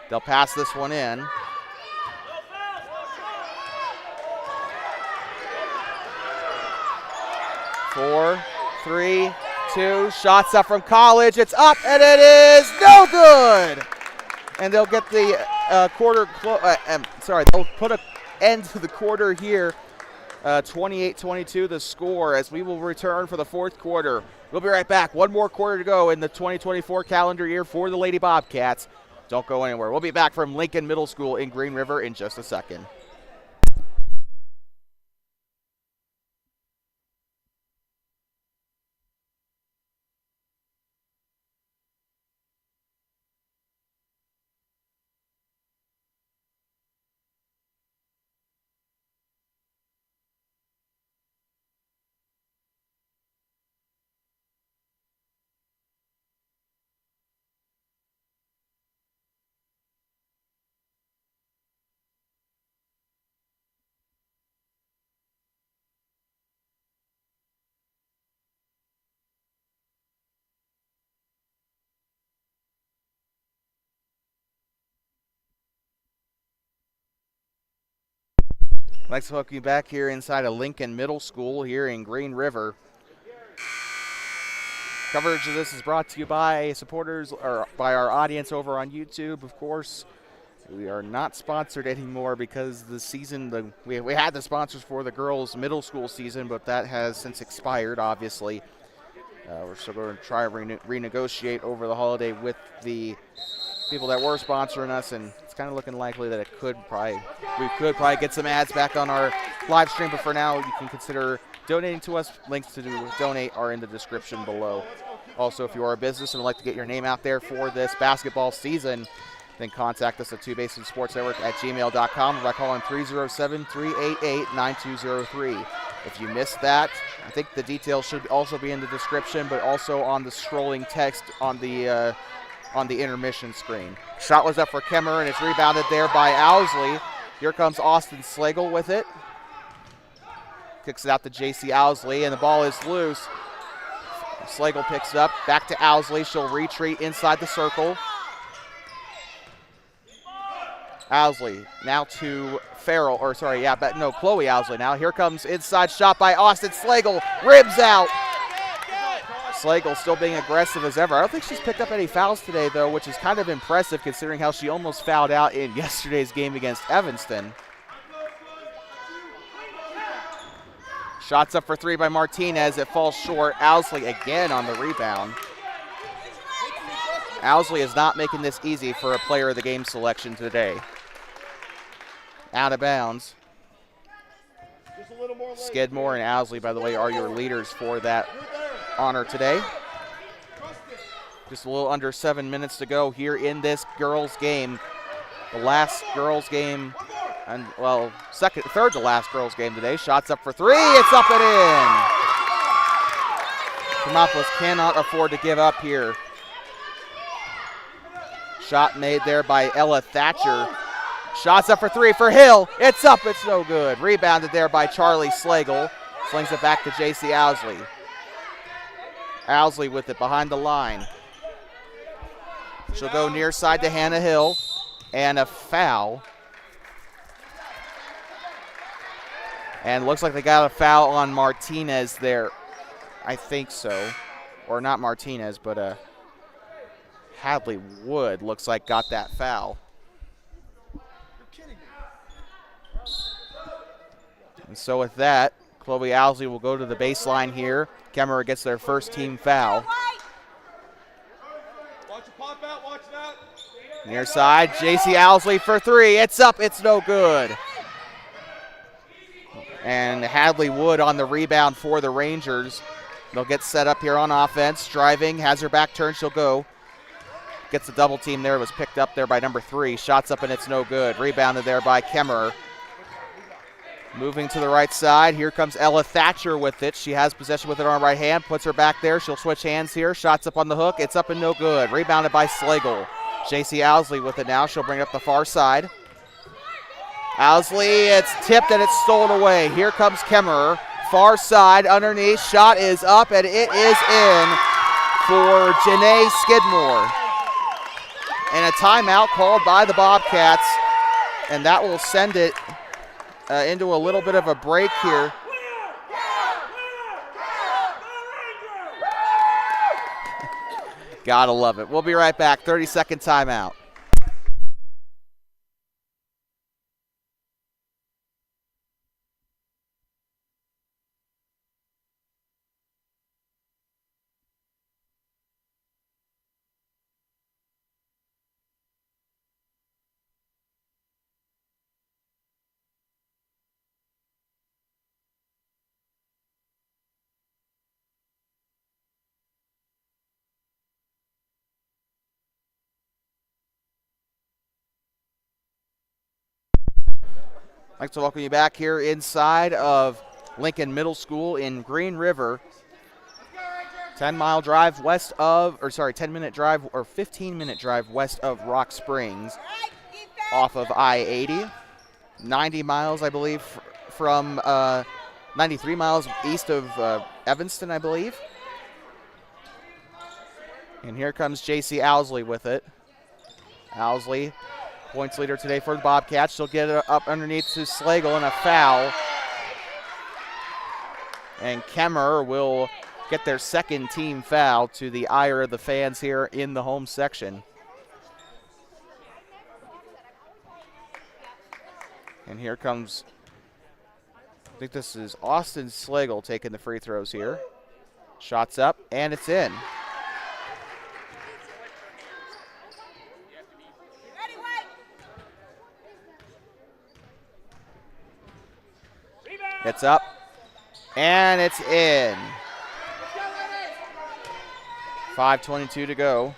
They'll pass this one in. Four, three, two, shots up from College. It's up, and it is no good. And they'll get the they'll put an end to the quarter here. 28-22 the score as we will return for the fourth quarter. We'll be right back. One more quarter to go in the 2024 calendar year for the Lady Bobcats. Don't go anywhere. We'll be back from Lincoln Middle School in Green River in just a second. I'd like to welcome you back here inside of Lincoln Middle School here in Green River. Coverage of this is brought to you by supporters or by our audience over on YouTube, of course. We are not sponsored anymore because the season, we had the sponsors for the girls' middle school season, but that has since expired, obviously. We're still going to try to renegotiate over the holiday with the people that were sponsoring us, and it's kind of looking likely that we could probably get some ads back on our live stream, but for now you can consider donating to us. Links to donate are in the description below. Also, if you are a business and would like to get your name out there for this basketball season, then contact us at twobasinsportsnetwork@gmail.com or by calling 307-388-9203. If you missed that, I think the details should also be in the description, but also on the scrolling text on the intermission screen. Shot was up for Kemmerer, and it's rebounded there by Owsley. Here comes Austin Slagle with it. Kicks it out to J.C. Owsley, and the ball is loose. Slagle picks it up, back to Owsley. She'll retreat inside the circle. Owsley now to Chloe Owsley now. Here comes inside shot by Austin Slagle. Ribs out. Slagle still being aggressive as ever. I don't think she's picked up any fouls today, though, which is kind of impressive considering how she almost fouled out in yesterday's game against Evanston. Shots up for three by Martinez. It falls short. Owsley again on the rebound. Owsley is not making this easy for a player of the game selection today. Out of bounds. Skidmore and Owsley, by the way, are your leaders for that honor today. Just a little under 7 minutes to go here in this girls' game. The last girls' game, and third to last girls' game today. Shots up for three. It's up and in. Thermopolis cannot afford to give up here. Shot made there by Ella Thatcher. Shots up for three for Hill. It's up. It's no good. Rebounded there by Charlie Slagle. Slings it back to J.C. Owsley. Owsley with it behind the line. She'll go near side to Hannah Hill. And a foul. And looks like they got a foul on Martinez there. I think so. Or not Martinez, but Hadley Wood looks like got that foul. And so with that, Chloe Owsley will go to the baseline here. Kemmerer gets their first team foul. Near side, J.C. Owsley for three. It's up, it's no good. And Hadley Wood on the rebound for the Rangers. They'll get set up here on offense. Driving, has her back turned, she'll go. Gets a double team there, was picked up there by number 3. Shots up and it's no good. Rebounded there by Kemmerer. Moving to the right side, here comes Ella Thatcher with it. She has possession with it on her right hand, puts her back there. She'll switch hands here. Shots up on the hook. It's up and no good. Rebounded by Slagle. J.C. Owsley with it now. She'll bring it up the far side. Owsley, it's tipped and it's stolen away. Here comes Kemmerer. Far side, underneath, shot is up and it is in for Janae Skidmore. And a timeout called by the Bobcats, and that will send it into a little bit of a break here. Gotta love it. We'll be right back. 30-second timeout. I'd like to welcome you back here inside of Lincoln Middle School in Green River. 10-mile drive west of, 10-minute drive or 15-minute drive west of Rock Springs off of I-80. 90 miles, I believe, from 93 miles east of Evanston, I believe. And here comes J.C. Owsley with it. Owsley, points leader today for the Bobcats. She'll get it up underneath to Slagle and a foul. And Kemmerer will get their second team foul, to the ire of the fans here in the home section. And here comes, I think this is Austin Slagle taking the free throws here. Shots up, and it's in. It's up, and it's in. 5:22 to go.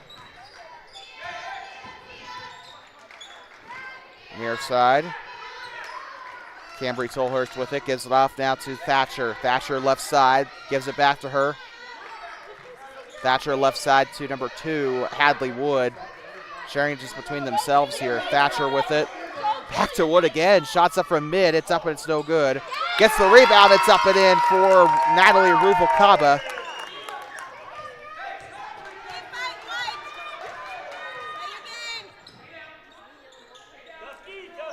Near side. Cambry Tolhurst with it, gives it off now to Thatcher. Thatcher left side, gives it back to her. Thatcher left side to number 2, Hadley Wood. Sharing just between themselves here. Thatcher with it. Back to Wood again. Shots up from mid. It's up and it's no good. Gets the rebound. It's up and in for Natalie Rubalcaba.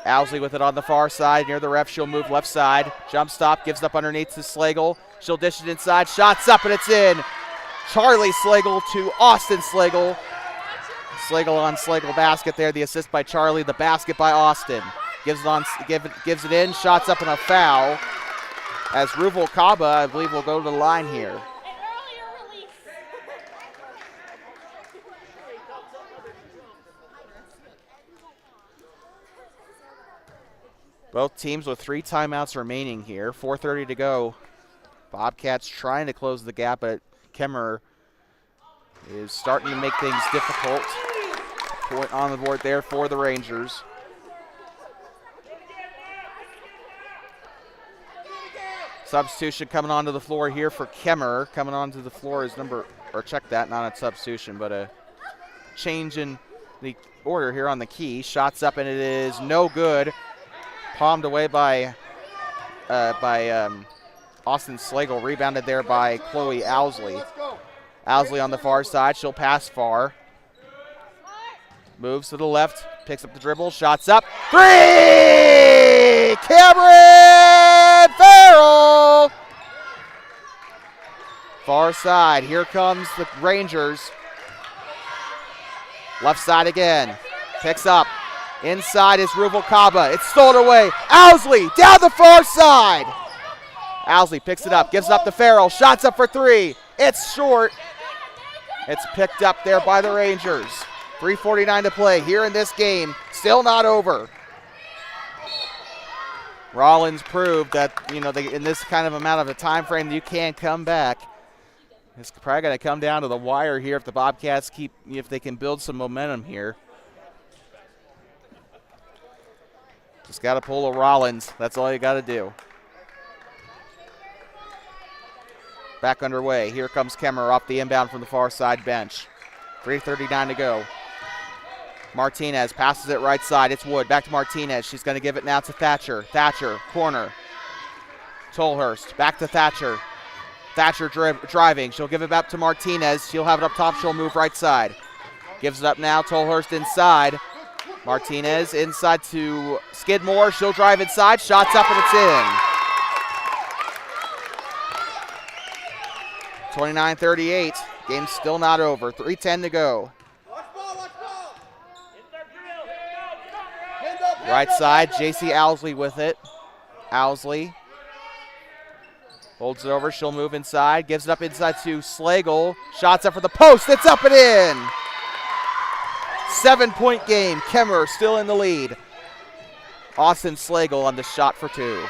Owsley with it on the far side. Near the ref, she'll move left side. Jump stop, gives it up underneath to Slagle. She'll dish it inside. Shots up and it's in. Charlie Slagle to Austin Slagle. Slagle on Slagle basket there. The assist by Charlie. The basket by Austin. Gives it in. Shots up and a foul. As Rubalcaba, I believe, will go to the line here. Both teams with 3 timeouts remaining here. 4:30 to go. Bobcats trying to close the gap, but Kemmerer is starting to make things difficult. Point on the board there for the Rangers. Substitution coming onto the floor here for Kemmerer. Coming onto the floor is check that, not a substitution, but a change in the order here on the key. Shots up and it is no good. Palmed away by Austin Slagle. Rebounded there by Chloe Owsley. Owsley on the far side. She'll pass far. Moves to the left. Picks up the dribble. Shots up. 3! Cameron Farrell! Far side. Here comes the Rangers. Left side again. Picks up. Inside is Rubalcaba. It's stolen away. Owsley down the far side. Owsley picks it up. Gives it up to Farrell. Shots up for 3. It's short. It's picked up there by the Rangers. 3:49 to play here in this game. Still not over. Rollins proved that, in this kind of amount of a time frame, you can come back. It's probably going to come down to the wire here if the Bobcats if they can build some momentum here. Just got to pull a Rollins. That's all you got to do. Back underway. Here comes Kemmerer off the inbound from the far side bench. 3:39 to go. Martinez passes it right side. It's Wood. Back to Martinez. She's going to give it now to Thatcher. Thatcher, corner. Tolhurst, back to Thatcher. Thatcher driving. She'll give it back to Martinez. She'll have it up top. She'll move right side. Gives it up now. Tolhurst inside. Martinez inside to Skidmore. She'll drive inside. Shots up and it's in. 29-38. Game's still not over. 3:10 to go. Right side, J.C. Owsley with it. Owsley holds it over. She'll move inside. Gives it up inside to Slagle. Shots up for the post. It's up and in. 7-point game. Kemmerer still in the lead. Austin Slagle on the shot for 2.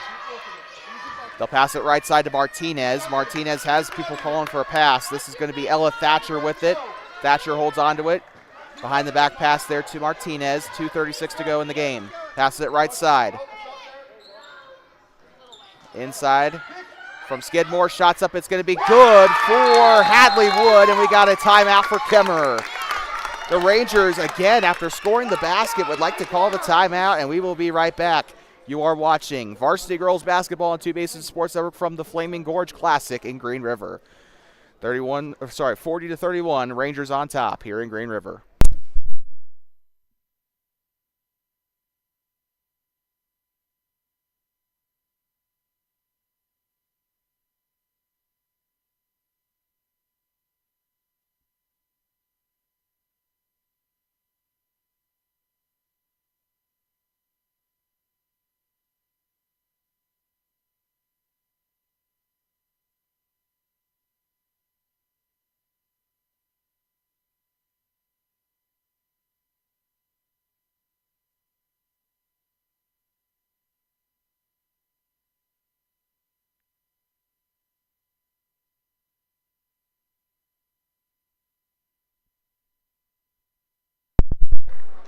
They'll pass it right side to Martinez. Martinez has people calling for a pass. This is going to be Ella Thatcher with it. Thatcher holds on to it. Behind the back pass there to Martinez. 2:36 to go in the game. Passes it right side. Inside from Skidmore. Shots up. It's going to be good for Hadley Wood, and we got a timeout for Kemmerer. The Rangers, again, after scoring the basket, would like to call the timeout, and we will be right back. You are watching Varsity Girls Basketball on Two Bases Sports Network from the Flaming Gorge Classic in Green River. 40-31, Rangers on top here in Green River.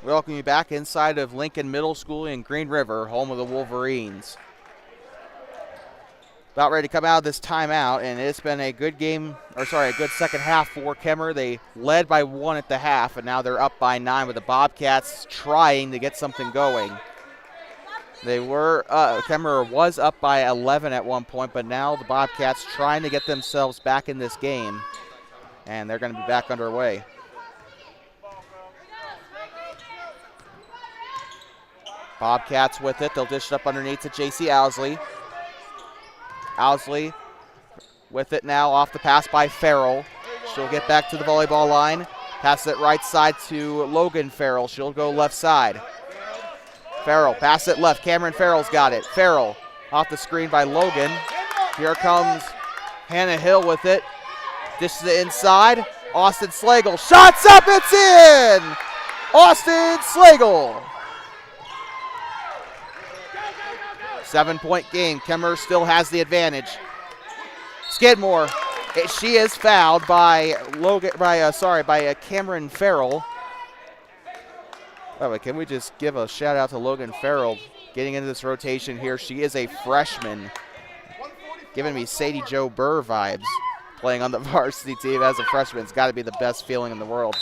Welcome you back inside of Lincoln Middle School in Green River, home of the Wolverines. About ready to come out of this timeout, and it's been a good game, a good second half for Kemmerer. They led by 1 at the half, and now they're up by 9 with the Bobcats trying to get something going. Kemmerer was up by 11 at one point, but now the Bobcats trying to get themselves back in this game, and they're going to be back underway. Bobcats with it. They'll dish it up underneath to J.C. Owsley. Owsley with it now off the pass by Farrell. She'll get back to the volleyball line. Pass it right side to Logan Farrell. She'll go left side. Farrell, pass it left. Cameron Farrell's got it. Farrell off the screen by Logan. Here comes Hannah Hill with it. Dishes it inside. Austin Slagle. Shots up. It's in. Austin Slagle. 7-point game. Kemmerer still has the advantage. Skidmore. She is fouled by Cameron Farrell. By the way, can we just give a shout out to Logan Farrell getting into this rotation here? She is a freshman, giving me Sadie Jo Burr vibes, playing on the varsity team as a freshman. It's got to be the best feeling in the world.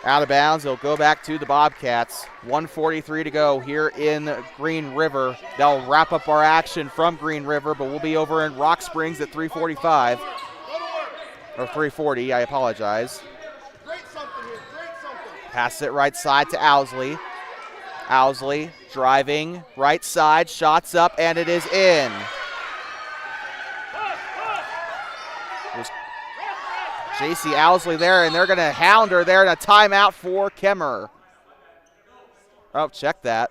Out of bounds, it'll go back to the Bobcats. 1:43 to go here in Green River. They'll wrap up our action from Green River, but we'll be over in Rock Springs at 3:45. Or 3:40, I apologize. Pass it right side to Owsley. Owsley driving right side, shots up, and it is in. J.C. Owsley there, and they're going to hound her there, and a timeout for Kemmerer. Oh, check that.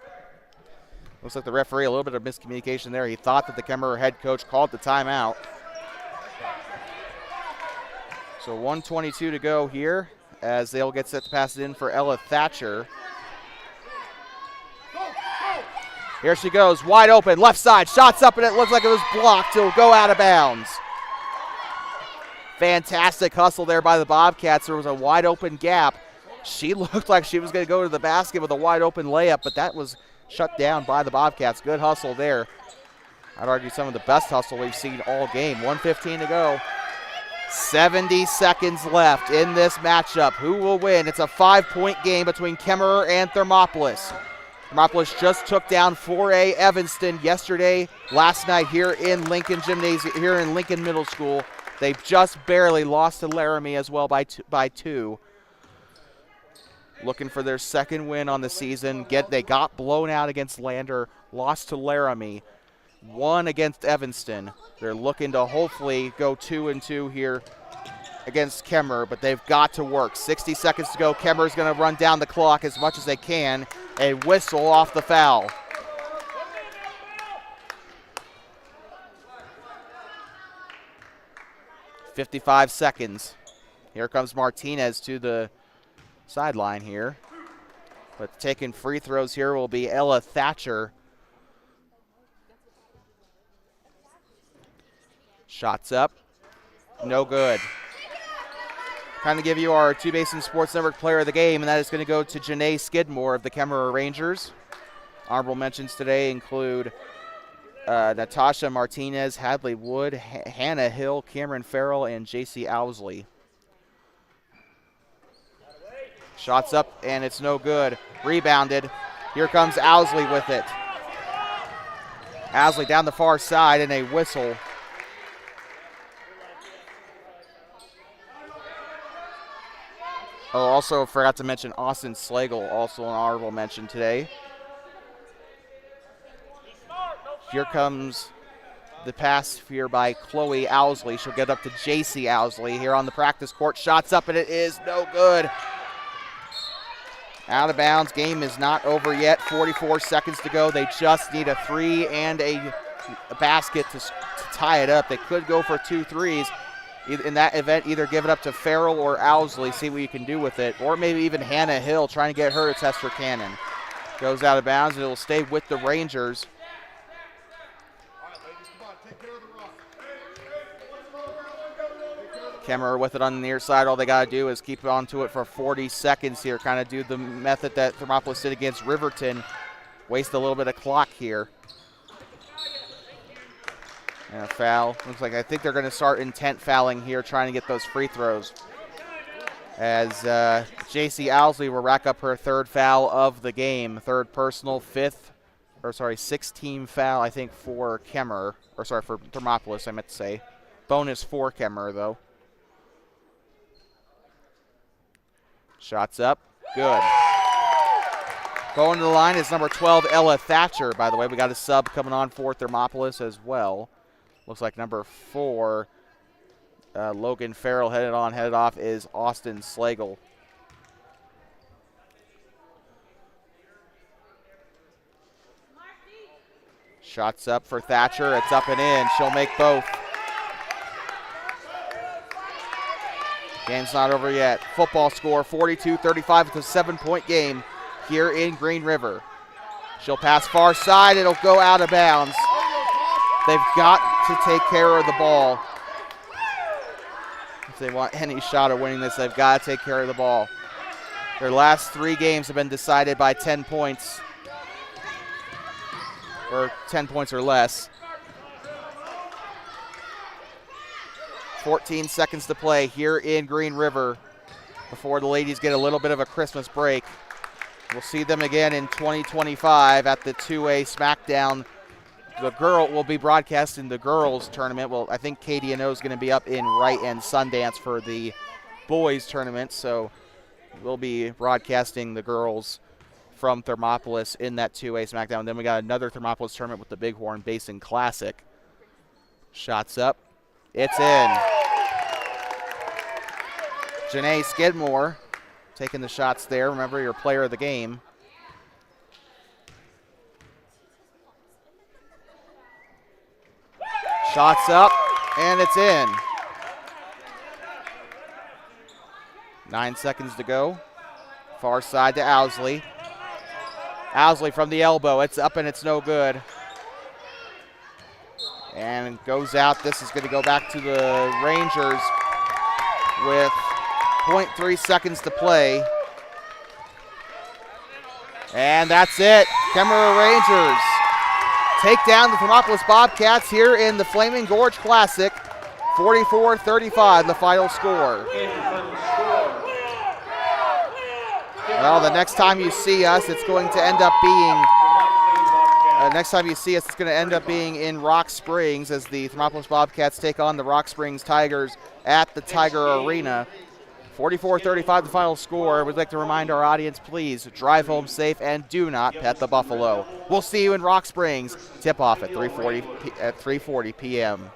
Looks like the referee, a little bit of miscommunication there. He thought that the Kemmerer head coach called the timeout. So 1:22 to go here as they'll get set to pass it in for Ella Thatcher. Here she goes, wide open, left side, shots up, and it looks like it was blocked. It'll go out of bounds. Fantastic hustle there by the Bobcats. There was a wide open gap. She looked like she was going to go to the basket with a wide open layup, but that was shut down by the Bobcats. Good hustle there. I'd argue some of the best hustle we've seen all game. 1:15 to go. 70 seconds left in this matchup. Who will win? It's a 5-point game between Kemmerer and Thermopolis. Thermopolis just took down 4A Evanston last night here in Lincoln Gymnasium, here in Lincoln Middle School. They just barely lost to Laramie as well by two. Looking for their second win on the season. They got blown out against Lander, lost to Laramie, won against Evanston. They're looking to hopefully go 2-2 here against Kemmerer, but they've got to work. 60 seconds to go. Kemmerer's going to run down the clock as much as they can. A whistle off the foul. .55 seconds. Here comes Martinez to the sideline here. But taking free throws here will be Ella Thatcher. Shots up. No good. Kind of give you our Two Basin Sports Network player of the game, and that is going to go to Janae Skidmore of the Kemmerer Rangers. Honorable mentions today include Natasha Martinez, Hadley Wood, Hannah Hill, Cameron Farrell, and JC Owsley. Shots up, and it's no good. Rebounded. Here comes Owsley with it. Owsley down the far side, and a whistle. Oh, also forgot to mention Austin Slagle, also an honorable mention today. Here comes the pass here by Chloe Owsley. She'll get up to JC Owsley here on the practice court. Shots up, and it is no good. Out of bounds. Game is not over yet. 44 seconds to go. They just need a three and a basket to tie it up. They could go for 2 threes. In that event, either give it up to Farrell or Owsley, see what you can do with it, or maybe even Hannah Hill trying to get her to test her cannon. Goes out of bounds, and it will stay with the Rangers. Kemmerer with it on the near side. All they got to do is keep on to it for 40 seconds here, kind of do the method that Thermopolis did against Riverton. Waste a little bit of clock here. And a foul. Looks like I think they're going to start intent fouling here, trying to get those free throws. As JC Owsley will rack up her 3rd foul of the game. 3rd personal, 6th foul, I think, for Kemmerer. For Thermopolis, I meant to say. Bonus for Kemmerer, though. Shots up. Good. Going to the line is number 12, Ella Thatcher, by the way. We got a sub coming on for Thermopolis as well. Looks like number 4, Logan Farrell headed off is Austin Slagle. Shots up for Thatcher. It's up and in. She'll make both. Game's not over yet. Football score 42-35. It's a 7-point game here in Green River. She'll pass far side. It'll go out of bounds. They've got to take care of the ball. If they want any shot at winning this, they've got to take care of the ball. Their last 3 games have been decided by 10 points. Or 10 points or less. 14 seconds to play here in Green River before the ladies get a little bit of a Christmas break. We'll see them again in 2025 at the 2A SmackDown. The girl will be broadcasting the girls tournament. Well, I think KDNO is going to be up in Wright and Sundance for the boys tournament, so we'll be broadcasting the girls from Thermopolis in that 2A SmackDown. And then we got another Thermopolis tournament with the Bighorn Basin Classic. Shots up. It's in. Janae Skidmore taking the shots there. Remember, your player of the game. Shots up, and it's in. 9 seconds to go. Far side to Owsley. Owsley from the elbow. It's up and it's no good. And goes out. This is going to go back to the Rangers with 0.3 seconds to play. And that's it. Kemmerer Rangers take down the Thermopolis Bobcats here in the Flaming Gorge Classic, 44-35, the final score. Well, the next time you see us, it's going to end up being in Rock Springs as the Thermopolis Bobcats take on the Rock Springs Tigers at the Tiger Arena. 44-35 the final score. We'd like to remind our audience, please drive home safe and do not pet the buffalo. We'll see you in Rock Springs. Tip off at 3:40 p.m.